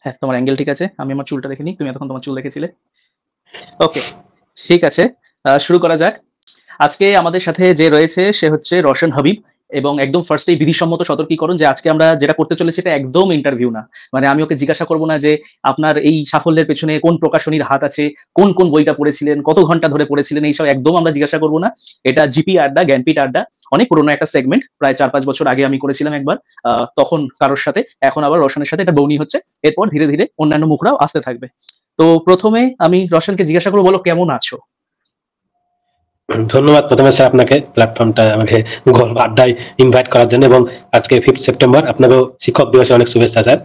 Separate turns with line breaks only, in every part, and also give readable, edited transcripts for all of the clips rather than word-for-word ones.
হ্যাঁ, তোমার অ্যাঙ্গেল ঠিক আছে। আমি আমার চুলটা দেখে নিই। তুমি এতক্ষণ তোমার চুল দেখেছিলে। ওকে, ঠিক আছে। শুরু করা যাক। আজকে আমাদের সাথে যে রয়েছে সে হচ্ছে রওশন হাবিব এবং একদম ফার্স্টেই বিধিসম্মত সতর্কীকরণ যে আজকে আমরা যেটা করতে চলেছি এটা একদম ইন্টারভিউ না। মানে আমি ওকে জিজ্ঞাসা করব না যে আপনার এই সাফল্যের পেছনে কোন প্রকাশনীর হাত আছে, কোন বইটা পড়েছিলেন, কত ঘন্টা ধরে পড়েছিলেন এইসব একদম আমরা জিজ্ঞাসা করব না। এটা জিপি আড্ডা, জ্ঞানপীঠ আড্ডা। অনেক পুরনো একটা সেগমেন্ট। প্রায় ৪-৫ বছর আগে আমি করেছিলাম একবার। তখন কারোর সাথে, এখন আবার রওশনের সাথে এটা বৌনি হচ্ছে। এরপর ধীরে, ধীরে অন্যান্য মুখরাও আসতে থাকবে। তো ১ম এ আমি রওশনকে জিজ্ঞাসা করব, বলো কেমন আছো?
ধন্যবাদ প্রথমে স্যার আপনাকে প্ল্যাটফর্মটা আমাকে গল্প আড্ডায় ইনভাইট করার জন্য, এবং আজকে 5th সেপ্টেম্বর আপনাকেও শিক্ষক দিবসে অনেক শুভেচ্ছা স্যার।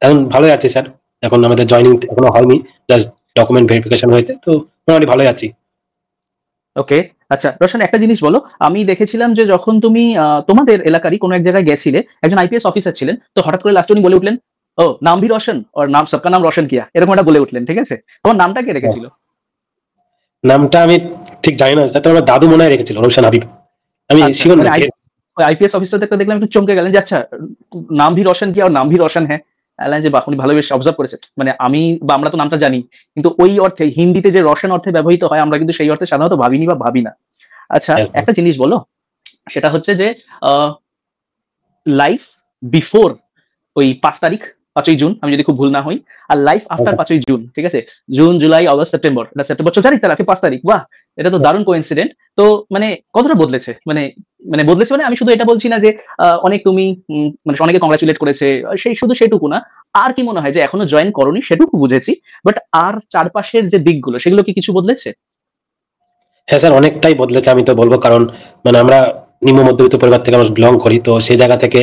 এখন ভালোই আছি স্যার। এখন আমাদের জয়েনিং এখনো হয়নি, জাস্ট ডকুমেন্ট ভেরিফিকেশন হয়েছে, তো মোটামুটি ভালোই আছি।
ওকে। আচ্ছা রোশন, একটা জিনিস বলো। আমি দেখেছিলাম যে যখন তুমি তোমাদের এলাকারই কোনো এক জায়গায় গেছিলে, একজন আইপিএস অফিসার ছিলেন। তো হঠাৎ করে লাস্টে উনি বলে উঠলেন, "ও নাম ভি রোশন और नाम सबका नाम रोशन किया" এরকম একটা বলে উঠলেন। ঠিক আছে? তোমার নামটা কে রেখেছিল?
নামটা আমি ঠিক জানি না স্যার, তো আমার দাদু মনে হয় রেখেছিল রোশন হাবিব। আমি
আচ্ছা,
শিওর না
মানে
কে।
ওই আইপিএস অফিসারদেরকে দেখলাম একটু চমকে গেলেন যে আচ্ছা, নাম ভি রোশন কিয়া और नाम भी रोशन है। আলাইন যে বাহ! উনি ভালো বেশ অবজার্ভ করেছেন। মানে আমি বা আমরা তো নামটা জানি। কিন্তু ওই অর্থে হিন্দিতে যে রোশন অর্থে ব্যবহৃত হয় আমরা কিন্তু সেই অর্থে সাধারণত ভাবিনি বা ভাবি না। আচ্ছা, একটা জিনিস বলো। সেটা হচ্ছে যে আ লাইফ বিফোর ওই ৫ তারিখ, ৫ই জুন আমি যদি খুব ভুল না হই। আর লাইফ আফটার ৫ই জুন, ঠিক আছে? June, July, August, September. এটা সেপ্টেম্বর ৪ তারিখ, তাহলে আজকে ৫ তারিখ। বাহ! এটা তো দারুণ কোইন্সিডেন্ট। তো মানে কতটা বদলেছে? মানে মানে বদলেছে মানে আমি শুধু এটা বলছি না যে অনেক তুমি মানে অনেকে কংগ্রাচুলেট করেছে। সেই শুধু সেটুকু না। আর কি মনে হয় যে এখনো জয়েন করোনি সেটুকু বুঝেছি। বাট আর চারপাশের যে দিকগুলো সেগুলো কি কিছু বদলেছে?
হ্যাঁ স্যার, অনেকটাই বদলেছে আমি তো বলবো, কারণ মানে আমরা নিম্ন মধ্যবিত্ত পরিবার থেকে আমরা বিলং করি, তো সেই জায়গা থেকে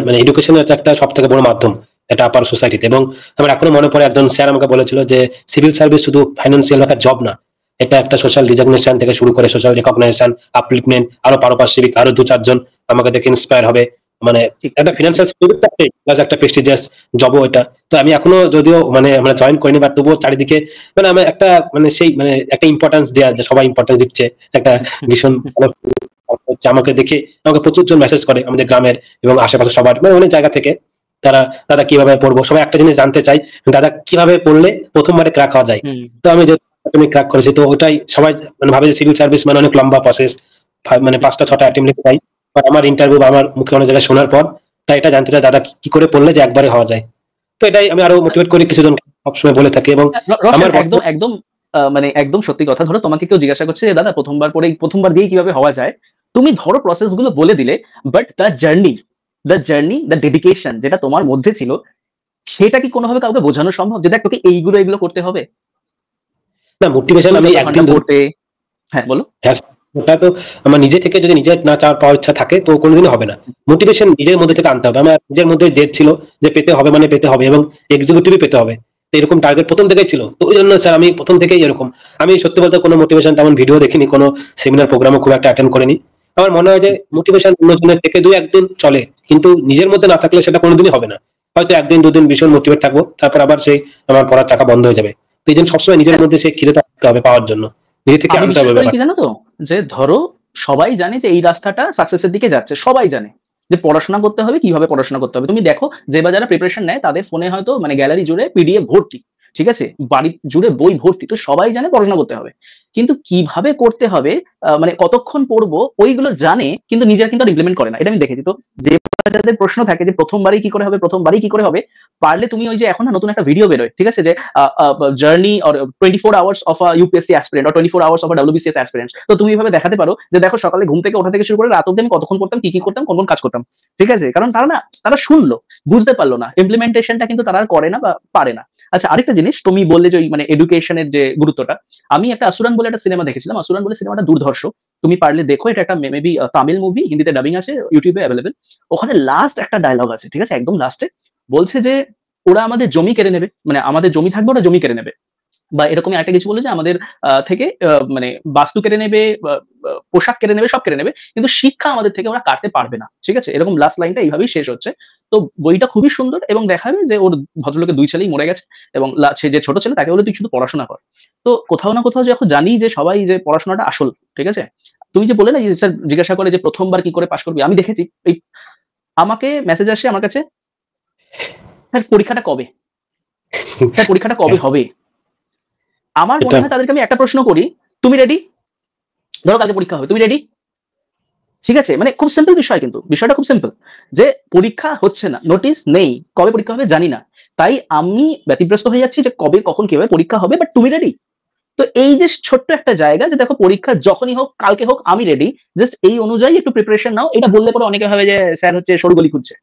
মানে এডুকেশন হচ্ছে একটা সব থেকে বড় মাধ্যম এটা আপার সোসাইটিতে। এবং আমার এখনো মনে পড়ে একজন স্যার আমাকে বলেছিল যে সিভিল সার্ভিস শুধু ফাইন্যান্সিয়াল একটা জব না, এটা একটা সোশ্যাল রিকগনিশন থেকে শুরু করে সোশ্যাল রিকগনিশন, আপলিফমেন্ট, আরো পারপার্শ্বিক আরো ২-৪ জন আমাকে দেখে ইন্সপায়ার হবে। মানে
ঠিক,
একটা
ঠিক, ঠিক।
ফিনান্সিয়াল সিকিউরিটি আছে প্লাস একটা প্রেস্টিজিয়াস জবও এটা। তো আমি এখনো যদিও মানে আমরা জয়েন করিনি, বাট তবুও চারিদিকে মানে আমার একটা মানে সেই মানে একটা ইম্পর্টেন্স দেওয়া, যে সবাই ইম্পর্টেন্স দিচ্ছে একটা ভীষণ ভালো হচ্ছে। আমাকে দেখে আমাকে প্রচুর জন মেসেজ করে আমাদের গ্রামের এবং আশেপাশে সবার, মানে অনেক জায়গা থেকে। তারা দাদা কিভাবে পড়বো, সবাই একটা জিনিস জানতে চাই, দাদা কিভাবে পড়লে প্রথমবারে ক্র্যাক হওয়া যায়।
হুম।
তো আমি যে তুমি ক্র্যাক করেছি, তো ওটাই সবাই মানে ভাবে যে সিভিল সার্ভিস মানে অনেক লম্বা প্রসেস, মানে
ঠিক,
৫টা ৬টা অ্যাটেম্প নিতে চাই। বাট আমার ইন্টারভিউ বা আমার মুখে অনেক জায়গায় শোনার পর তাই এটা জানতে চাই দাদা কি করে পড়লে যে একবারে হওয়া যায়। তো এটাই আমি আরো মোটিভেট করি কিছুজন সবসময় বলে থাকি। এবং
রওশন,
আমার
একদম, একদম মানে একদম সত্যি কথা। ধরো তোমাকে কেউ জিজ্ঞাসা করছে যে দাদা ১ম বার পড়েই ১ম বার দিয়েই কিভাবে হওয়া যায়? তুমি ধরো প্রসেস গুলো বলে দিলে, but the journey, the dedication যেটা তোমার মধ্যে ছিল, সেটা কি কোনোভাবে কাউকে বোঝানো সম্ভব? যে দেখ তোকে এইগুলো করতে হবে।
না মোটিভেশন
তুমি
আমি
যত ঘন্টা
একদিন
পড়তে। হ্যাঁ, বলো।
হ্যাঁ, ওটা তো আমার নিজে থেকে যদি নিজে না চাওয়ার পাওয়ার ইচ্ছা থাকে তো কোনোদিনই হবে না। মোটিভেশন নিজের মধ্যে থেকে আনতে হবে। আমার নিজের মধ্যে জেদ ছিল যে পেতে হবে মানে পেতে হবে, এবং এক্সিকিউটিভই পেতে হবে। তো এরকম টার্গেট প্রথম থেকেই ছিল। তো ওই জন্য স্যার আমি প্রথম থেকেই এরকম। আমি সত্যি বলতে কোনো মোটিভেশন তেমন ভিডিও দেখিনি, কোনো সেমিনার প্রোগ্রামও খুব একটা অ্যাটেন্ড করিনি। আমার মনে হয় যে মোটিভেশন অন্যজনের থেকে ২-১ দিন চলে, কিন্তু নিজের মধ্যে না থাকলে সেটা কোনোদিনই হবে না। হয়তো ১ দিন ২ দিন ভীষণ মোটিভেট থাকবো, তারপর আবার সেই আমার পড়ার চাকা বন্ধ হয়ে যাবে। তো এইজন্য সবসময় নিজের
হ্যাঁ,
মধ্যে সেই খিদেটা থাকতে হবে পাওয়ার জন্য। নিজে থেকে
আমি
আনতে
বিশ্বাস
হবে
করি কি
ব্যাপারটা।
জানো তো? যে ধরো সবাই জানে যে এই রাস্তাটা সাকসেসের দিকে যাচ্ছে। সবাই জানে যে পড়াশোনা করতে হবে, কিভাবে পড়াশোনা করতে হবে। তুমি দেখো যে বা যারা প্রিপারেশন নেয় তাদের ফোনে হয়তো মানে গ্যালারি জুড়ে পিডিএফ ভর্তি। ঠিক আছে? বাড়ি জুড়ে বই ভর্তি। তো সবাই জানে পড়াশোনা করতে হবে। কিন্তু কিভাবে করতে হবে, মানে কতক্ষণ পড়বো ওইগুলো জানে, কিন্তু নিজেরা কিন্তু আর ইমপ্লিমেন্ট করে না। এটা আমি দেখেছি। তো যে যাদের প্রশ্ন থাকে যে ১ম বারেই কি করে হবে, ১ম বারেই কি করে হবে? পারলে তুমি ওই যে এখন না নতুন একটা ভিডিও বেরোয়। ঠিক আছে? যে journey or 24 hours of a UPSC aspirant or 24 hours of a WBCS aspirant. তো তুমি এভাবে দেখাতে পারো যে দেখো সকালে ঘুম থেকে ওঠা থেকে শুরু করে রাত অব্দি আমি কতক্ষণ পড়তাম, কি করতাম, কোন কাজ করতাম। ঠিক আছে? কারণ তারা না, তারা শুনলো, বুঝতে পারলো না। ইমপ্লিমেন্টেশনটা কিন্তু তারা আর করে না বা পারে না। আচ্ছা, আরেকটা জিনিস তুমি বললে যে ওই মানে এডুকেশনের যে গুরুত্বটা, আমি একটা আসুরান বলে একটা সিনেমা দেখেছিলাম। আসুরান বলে সিনেমাটা দুর্ধর্ষ। তুমি পারলে দেখো। এটা একটা মেবি তামিল মুভি, হিন্দিতে ডাবিং আছে, ইউটিউবে অ্যাভেলেবল। ওখানে লাস্ট একটা ডায়লগ আছে। ঠিক আছে? একদম লাস্টে বলছে যে ওরা আমাদের জমি কেড়ে নেবে। মানে আমাদের জমি থাকবে, ওরা জমি কেড়ে নেবে। বা এরকমই আরেকটা কিছু বলে যে আমাদের থেকে মানে বাস্তু কেড়ে নেবে, পোশাক কেড়ে নেবে, সব কেড়ে নেবে। কিন্তু শিক্ষা আমাদের থেকে ওরা কাড়তে পারবে না। ঠিক আছে? এরকম লাস্ট লাইনটা এইভাবেই শেষ হচ্ছে। তো বইটা খুবই সুন্দর এবং দেখাবে যে ওর ভদ্রলোকের ২ ছেলেই মরে গেছে এবং সে যে ছোট ছেলে তাকে বলে তুই শুধু পড়াশোনা কর। তো কোথাও না কোথাও যখন জানি যে সবাই যে পড়াশোনাটা আসল, ঠিক আছে? তুমি যে বললে না যে স্যার জিজ্ঞাসা করে যে ১ম বার কি করে পাস করবি? আমি দেখেছি এই আমাকে মেসেজ আসে আমার কাছে, "স্যার পরীক্ষাটা কবে?" স্যার পরীক্ষাটা কবে হবে? আমার মনে হয় তাদেরকে আমি একটা প্রশ্ন করি, তুমি রেডি? ধরো কালকে পরীক্ষা হবে, তুমি রেডি? ঠিক আছে? মানে খুব সিম্পল বিষয়, কিন্তু বিষয়টা খুব সিম্পল যে পরীক্ষা হচ্ছে না, নোটিস নেই, কবে পরীক্ষা হবে জানি না, তাই আমি ব্যতিব্যস্ত হয়ে যাচ্ছি যে কবে কখন কিভাবে পরীক্ষা হবে, বাট তুমি রেডি? তো এই যে ছোট্ট একটা জায়গা যে দেখো পরীক্ষা যখনই হোক, কালকে হোক, আমি রেডি, জাস্ট এই অনুযায়ী একটু প্রিপারেশন নাও। এটা বললে পরে অনেকে ভাবে যে স্যার হচ্ছে সরুগলি খুঁজছে।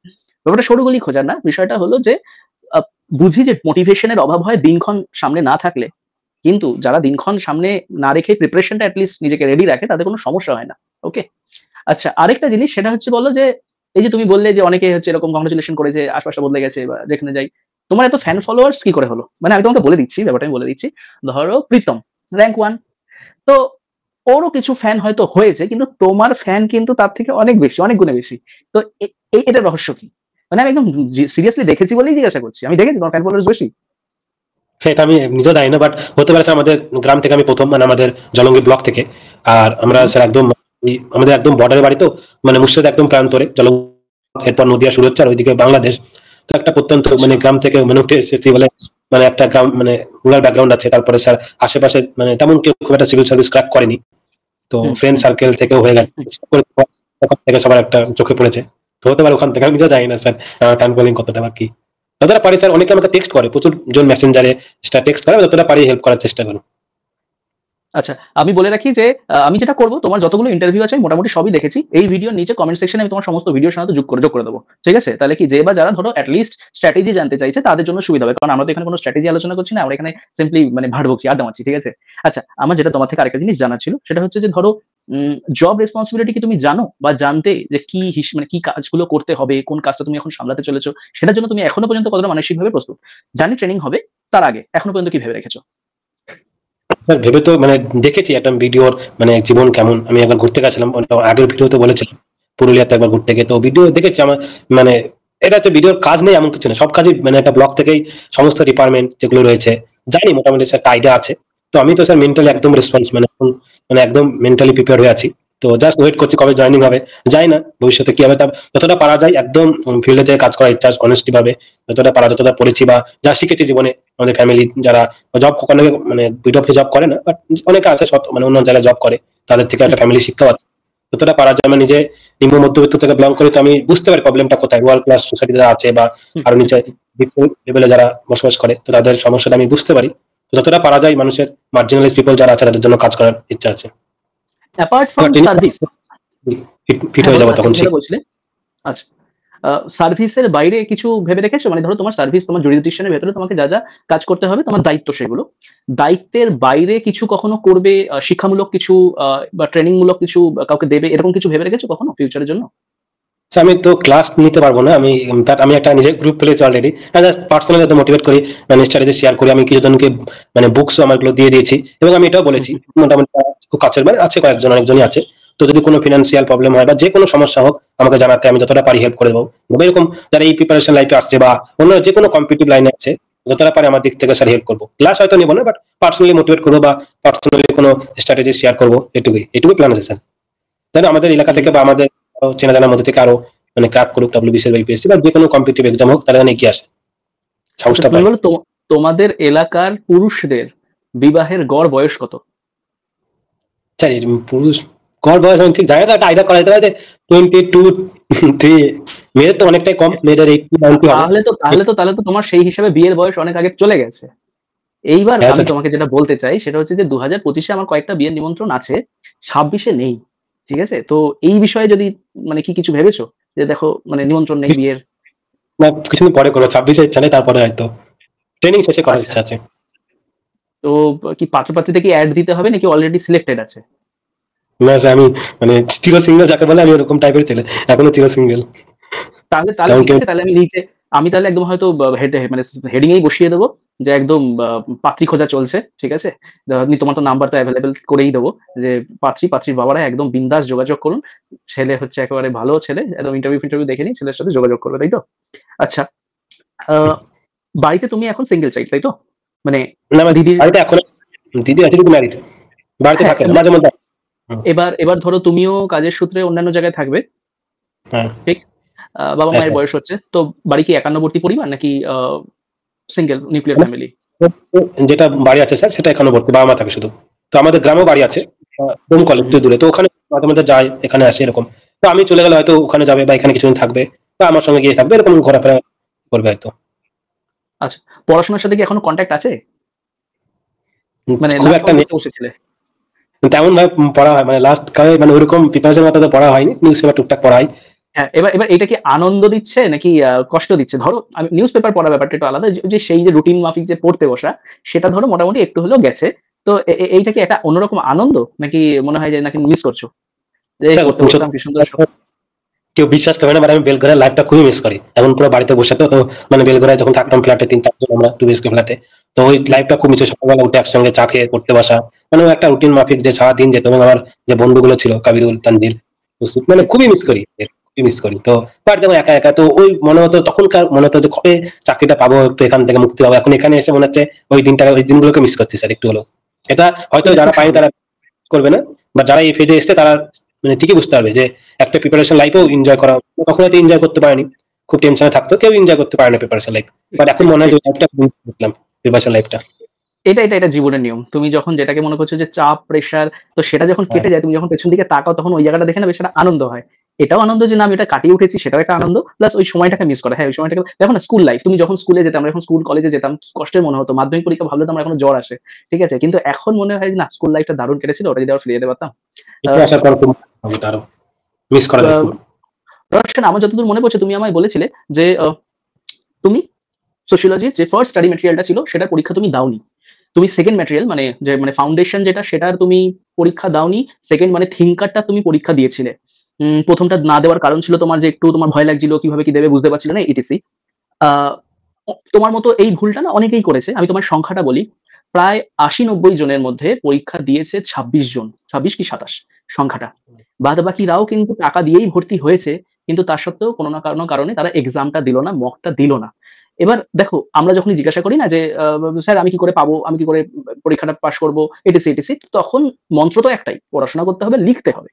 ব্যাপারটা সরুগলি খোঁজার না, বিষয়টা হলো যে আহ, বুঝি যে মোটিভেশনের অভাব হয় দিনক্ষণ সামনে না থাকলে, কিন্তু যারা দিনক্ষণ সামনে না রেখে প্রিপারেশনটা অ্যাটলিস্ট নিজেকে রেডি রাখে তাদের কোনো সমস্যা হয় না। ওকে, আচ্ছা আরেকটা জিনিস সেটা হচ্ছে বলো যে এই যে তুমি বললে যে অনেকে হচ্ছে এরকম কংগ্রেচুলেশন করেছে, আশপাশটা বদলে গেছে বা যেখানে যাই, তোমার এত ফ্যান ফলোয়ার্স কি করে হলো? মানে আমি তোমাকে বলে দিচ্ছি, ব্যাপারটা আমি বলে দিচ্ছি। ধরো প্রীতম র‍্যাঙ্ক 1, তো ওরও কিছু ফ্যান হয়তো হয়েছে, কিন্তু তোমার ফ্যান কিন্তু তার থেকে অনেক বেশি, অনেক গুণে বেশি। তো এটার রহস্য কি? মানে আমি একদম সিরিয়াসলি দেখেছি বলেই জিজ্ঞাসা করছি, আমি দেখেছি তোমার ফ্যান ফলোয়ার্স বেশি।
সেটা আমি নিজেও জানি না, বাট হতে পারে স্যার আমাদের গ্রাম থেকে আমি প্রথম, মানে আমাদের জলঙ্গি ব্লক থেকে। আর আমরা
হুম,
স্যার একদম আমাদের একদম বর্ডারের বাড়ি, তো মানে মুর্শিদাবাদ একদম প্রান্তরে জলঙ্গি, এরপর নদিয়া শুরু হচ্ছে আর ওইদিকে বাংলাদেশ। তো একটা প্রত্যন্ত
আচ্ছা,
মানে গ্রাম থেকে মানে উঠে এসেছি বলে, মানে একটা গ্রাম মানে রুরাল ব্যাকগ্রাউন্ড আছে। তারপরে স্যার আশেপাশে মানে তেমন কেউ খুব একটা সিভিল সার্ভিস ক্র্যাক করেনি, তো
হুম,
ফ্রেন্ড
হুম,
সার্কেল থেকেও হয়ে গেছে।
হুম।
ওখান থেকে সবার একটা চোখে পড়েছে। তো হতে পারে ওখান থেকে, আমি নিজেও জানি না স্যার আমার ফ্যান ফলোইং কতটা বাকি। যতটা পারি স্যার, অনেকে আমাকে টেক্সট করে, প্রচুর জন মেসেঞ্জারে টেক্সট করে, আমি যতটা পারি হেল্প করার চেষ্টা করি।
আচ্ছা, আমি বলে রাখি যে আমি যেটা করব, তোমার যতগুলো ইন্টারভিউ আছে আমি মোটামুটি সবই দেখেছি। এই ভিডিওর নিচে কমেন্ট সেকশনে আমি তোমার সমস্ত ভিডিওর সাথে যোগ করে দেবো। ঠিক আছে? তাহলে কি যে বা যারা ধরো এট লিস্ট স্ট্র্যাটেজি জানতে চাইছে তাদের জন্য সুবিধা হবে। কারণ আমরা তো এখানে কোনো স্ট্র্যাটেজি আলোচনা করছি না। আমরা এখানে সিম্পলি মানে ভাট বকছি, আড্ডা মারছি। ঠিক আছে? আচ্ছা, আমার যেটা তোমার থেকে আরেকটা জিনিস জানার ছিল সেটা হচ্ছে যে ধরো জব রেসপন্সিবিলিটি কি তুমি জানো বা জানতে যে কি মানে কি কাজগুলো করতে হবে, কোন কাজটা তুমি এখন সামলাতে চলেছো, সেটার জন্য তুমি এখনো পর্যন্ত কতটা মানসিকভাবে প্রস্তুত? জানি ট্রেনিং হবে, তার আগে এখনো পর্যন্ত কি ভেবে রেখেছো?
স্যার ভেবে তো মানে দেখেছি একটা ভিডিওর মানে জীবন কেমন। আমি একবার ঘুরতে গেছিলাম, ওটা আগের ভিডিওতে বলেছিলাম, পুরুলিয়াতে একবার ঘুরতে গিয়ে তো ভিডিও দেখেছি। আমার মানে এটা তো ভিডিওর কাজ নেই এমন কিছু না, সব কাজই মানে একটা ব্লগ থেকেই সমস্ত ডিপার্টমেন্ট যেগুলো রয়েছে জানি, মোটামুটি স্যার একটা আইডিয়া আছে। তো আমি তো স্যার মেন্টালি একদম রেসপন্স মানে এখন মানে একদম মেন্টালি প্রিপেয়ার হয়ে আছি। তো জাস্ট ওয়েট করছি কবে জয়েনিং হবে। জানি না ভবিষ্যতে কি হবে, তা যতটা পারা যায় একদম ফিল্ডে থেকে কাজ করার ইচ্ছা, অনেস্টি ভাবে যতটা পারা, যতটা পড়েছি বা যা শিখেছি জীবনে। আমাদের ফ্যামিলি যারা জব অনেকে মানে ভিডিও জব করে না, বাট অনেকে আছে মানে অন্য জায়গায় জব করে, তাদের থেকে
হুম,
একটা ফ্যামিলি শিক্ষা আছে। যতটা পারা যায়, আমি নিজে নিম্ন মধ্যবিত্ত থেকে বিলং করি, তো আমি বুঝতে পারি প্রবলেমটা কোথায়। রুরাল ক্লাস সোসাইটি যারা আছে বা
হুম,
আরো
হুম,
নিচে
হুম।
লেভেলে যারা বসবাস করে, তো তাদের সমস্যাটা আমি বুঝতে পারি। তো যতটা পারা যায় মানুষের মার্জিনালাইজ পিপল যারা আছে তাদের জন্য কাজ করার ইচ্ছা আছে।
অ্যাপার্ট ফ্রম
এবার ট্রেনিং
সার্ভিস।
ফিট
হ্যাঁ
হয়ে
বলো,
যাবো
আচ্ছা
তখন
কি
শিখ।
যেটা বলছিলে? আচ্ছা, সার্ভিসের বাইরে কিছু ভেবে রেখেছো? মানে ধরো তোমার সার্ভিস তোমার জুরিসডিকশনের ভেতরে তোমাকে যা যা কাজ করতে হবে, তোমার দায়িত্ব সেগুলো। দায়িত্বের বাইরে কিছু কখনো করবে, শিক্ষামূলক কিছু বা ট্রেনিং মূলক কিছু কাউকে দেবে, এরকম কিছু ভেবে রেখেছো কখনো ফিউচারের জন্য?
So, আমি তো ক্লাস নিতে পারবো না, আমি বাট আমি একটা নিজের গ্রুপ খুলেছি অলরেডি। জাস্ট পার্সোনালি মোটিভেট করি, মানে স্ট্র্যাটেজি শেয়ার করি। আমি কিছু জনকে মানে বুকসও আমার গুলো দিয়ে দিয়েছি, এবং আমি এটাও
হুম,
বলেছি
হুম,
মোটামুটি খুব কাছের মানে আছে কয়েকজন, অনেকজনই আছে। তো যদি কোনো ফিনান্সিয়াল প্রবলেম হয় বা যে কোনো সমস্যা হোক আমাকে জানাতে, আমি যতটা পারি হেল্প করে দেবো। এরকম যারা এই প্রিপারেশন লাইফে আসছে বা অন্য যে কোনো কম্পিটিটিভ লাইনে আছে, যতটা পারি আমার দিক থেকে স্যার হেল্প করবো। ক্লাস হয়তো নেবো না, বাট পার্সোনালি মোটিভেট করবো বা পার্সোনালি কোনো স্ট্র্যাটেজি শেয়ার করবো, এটুকুই প্ল্যান আছে স্যার। তাই না, আমাদের এলাকা
হুম।
থেকে বা আমাদের চেনা জানার মধ্যে থেকে আরো মানে ক্র্যাক করুক ডব্লিউবিসি বা ইউপিএসসি বা যে কোনো কম্পিটিটিভ এক্সাম হোক, তারা যেন এগিয়ে আসে,
আচ্ছা,
সাহসটা
তুমি
পায়।
বলো তোমাদের এলাকার পুরুষদের বিবাহের গড় বয়স কত?
স্যার পুরুষ গড় বয়স আমি ঠিক জানি না, তো একটা আইডিয়া করা যেতে পারে যে 22-3। মেয়েদের তো অনেকটাই কম, মেয়েদের 80-90 হবে।
তাহলে তো তোমার সেই হিসাবে বিয়ের বয়স অনেক আগে চলে গেছে। এইবার
হ্যাঁ
আমি
স্যার।
তোমাকে যেটা বলতে চাই সেটা হচ্ছে যে 2025-এ আমার কয়েকটা বিয়ের নিমন্ত্রণ আছে, 26-এ নেই। ঠিক আছে? তো এই বিষয়ে যদি মানে কি কিছু ভেবেছো? যে দেখো মানে নিমন্ত্রণ নেই বিয়ের।
না, কিছুদিন পরে করবো, 26-এ ইচ্ছা নেই, তারপরে হয়তো ট্রেনিং শেষে করার
আচ্ছা,
ইচ্ছা আছে।
তো কি পাত্রপাত্রীতে কি অ্যাড দিতে হবে নাকি অলরেডি সিলেক্টেড আছে?
না স্যার, আমি মানে চির সিঙ্গেল যাকে বলে, আমি ওরকম টাইপের ছেলে, এখনো চির সিঙ্গেল।
তাহলে তাহলে
তেমন
ঠিক
কেউ।
আছে। তাহলে আমি তাহলে একদম হয়তো মানে হেডিং এই বসিয়ে দেবো যে একদম পাত্রী খোঁজা চলছে। ঠিক আছে? তোমার তো নাম্বার তো অ্যাভেলেবেল করেই দেবো যে পাত্রীর বাবারা একদম বিন্দাস যোগাযোগ করুন। ছেলে হচ্ছে একেবারে ভালো ছেলে, একদম ইন্টারভিউ দেখে নিই, ছেলের সাথে যোগাযোগ করবে, তাই তো? আচ্ছা, আহ, বাড়িতে তুমি এখন সিঙ্গেল চাইল্ড, তাই তো? মানে
না আমার
দিদির,
বাড়িতে এখন দিদি আছে, কিন্তু ম্যারিড, বাড়িতে
হ্যাঁ
থাকে না,
মানে
মাঝে মধ্যে। হুম,
এবার এবার ধরো তুমিও কাজের সূত্রে অন্যান্য জায়গায় থাকবে,
হ্যাঁ।
ঠিক? বাবা
হ্যাঁ
মায়ের
স্যার।
বয়স হচ্ছে তো, বাড়ি কি একান্নবর্তী পরিবার নাকি সিঙ্গেল নিউক্লিয়ার ফ্যামিলি।
যেটা বাড়ি আছে স্যার সেটা এখানে ভর্তি, বাবা মা থাকে শুধু। তো আমাদের গ্রামেও বাড়ি আছে, ডোমকল একটু দূরে, তো ওখানে মাঝে মাঝে যায়, এখানে আসে এরকম। তো আমি চলে গেলে হয়তো ওখানে যাবে বা এখানে কিছুদিন থাকবে বা আমার সঙ্গে গিয়ে থাকবে, এরকম ঘোরাফেরা করবে হয়তো।
আচ্ছা, পড়াশোনার সাথে কি এখনো কন্ট্যাক্ট আছে? মানে
খুব
লাস্ট
একটা
কবে
নেই,
পড়তে বসেছিলে?
তেমন ভাবে পড়া হয় মানে লাস্ট মানে ওইরকম প্রিপারেশন মতো তো পড়া হয়নি, নিউজ পেপার টুকটাক পড়া হয়।
হ্যাঁ, এবার এবার এটা কি আনন্দ দিচ্ছে নাকি কষ্ট দিচ্ছে? ধরো আমি নিউজ পেপার পড়ার ব্যাপারটা একটু আলাদা। যে সেই যে রুটিন মাফিক যে পড়তে বসা, সেটা ধরো মোটামুটি একটু হলেও গেছে। তো এইটা কি একটা অন্যরকম আনন্দ? নাকি মনে হয় যে নাকি মিস করছো? যে এই
স্যার
পড়তে বসতাম কি সুন্দর
কেউ বিশ্বাস করবে না, মানে আমি বেলঘড়ার লাইফটা খুবই মিস করি। এখন পুরো বাড়িতে বসে তো মানে বেলঘড়ায় যখন থাকতাম ফ্ল্যাটে 3-4 জন আমরা 2 বিএচকে ফ্ল্যাটে, তো ওই লাইফটা খুব মিস। সকালবেলা উঠে একসঙ্গে চা খেয়ে পড়তে বসা, মানে ওই একটা রুটিন মাফিক যে সারাদিন যেত, এবং আমার যে বন্ধুগুলো ছিল কাবিরুল, তানভীর, মুসিফ, মানে খুবই মিস করি, খুবই মিস করি। তো বাড়িতে যখন একা একা, তো ওই মনে হতো তখনকার, মনে হতো যে কবে চাকরিটা পাবো, একটু এখান থেকে মুক্তি পাবো। এখন এখানে এসে মনে হচ্ছে ওই দিনগুলোকে মিস করছি স্যার একটু হলো। এটা হয়তো
এটা
যারা
খুব
পায়নি
স্বাভাবিক।
তারা করবে না, বা যারা এই ফেজে এসছে তারা মানে ঠিকই বুঝতে পারবে যে একটা প্রিপারেশন লাইফেও এনজয় করা। তখন হয়তো এনজয় করতে পারেনি, খুব টেনশনে থাকতো, কেউ এনজয় করতে পারে না প্রিপারেশন লাইফ।
ঠিক,
বাট এখন
ঠিক,
মনে হয়
ঠিক।
যে লাইফটা বুঝলাম, প্রিপারেশন লাইফটা।
এটা জীবনের নিয়ম। তুমি যখন যেটাকে মনে করছো যে চাপ, প্রেশার, তো সেটা যখন
হ্যাঁ,
কেটে যায়, তুমি যখন পেছন দিকে তাকাও তখন ওই জায়গাটা দেখে না বেশ একটা আনন্দ হয়। এটাও আনন্দ যে না আমি এটা কাটিয়ে উঠেছি, সেটাও একটা আনন্দ। প্লাস ওই সময়টাকে মিস করা। হ্যাঁ, ওই সময়টাকে দেখো না, স্কুল লাইফ। তুমি যখন স্কুলে যেতাম, আমরা যখন স্কুল কলেজে যেতাম, কি কষ্টের মনে হতো। মাধ্যমিক পরীক্ষা ভালো হতো, আমার এখনো জ্বর আসে। ঠিক আছে? কিন্তু এখন মনে হয় যে না, স্কুল লাইফটা দারুণ কেটেছিল। ওটা যদি আবার ফিরিয়ে যেতে পারতাম। আ
এটা আসার পর খুব এটা আরো মিস করা
আ
যায় খুব।
রশন, আমার যতদূর মনে পড়ছে তুমি আমায় বলেছিলে যে তুমি সোশিওলজির যে ফার্স্ট স্টাডি ম্যাটেরিয়ালটা ছিল সেটার পরীক্ষা তুমি দাওনি। তুমি সেকেন্ড ম্যাটেরিয়াল মানে যে মানে ফাউন্ডেশন যেটা সেটার তুমি পরীক্ষা দাওনি। সেকেন্ড মানে থিঙ্কারটা তুমি পরীক্ষা দিয়েছিলে। ১ম টা না দেওয়ার কারণ ছিল তোমার যে একটু তোমার ভয় লাগছিল, কিভাবে কি দেবে বুঝতে পারছিলে না ইটিসি। আ তোমার মতো এই ভুলটা না অনেকেই করেছে। আমি তোমার সংখ্যাটা বলি। প্রায় ৮০-৯০ জনের মধ্যে পরীক্ষা দিয়েছে ২৬ জন। ২৬ কি ২৭ সংখ্যাটা। বাদবাকিরাও কিন্তু টাকা দিয়েই ভর্তি হয়েছে। কিন্তু তা সত্ত্বেও কোনো না কোনো কারণে তারা এক্সামটা দিল না, মকটা দিল না। এবার দেখো, আমরা যখনই জিজ্ঞাসা করি না যে, "স্যার আমি কি করে পাবো? আমি কি করে পরীক্ষাটা পাস করব?" ATC, ATC. তখন মন্ত্র তো একটাই, পড়াশোনা করতে হবে, লিখতে হবে।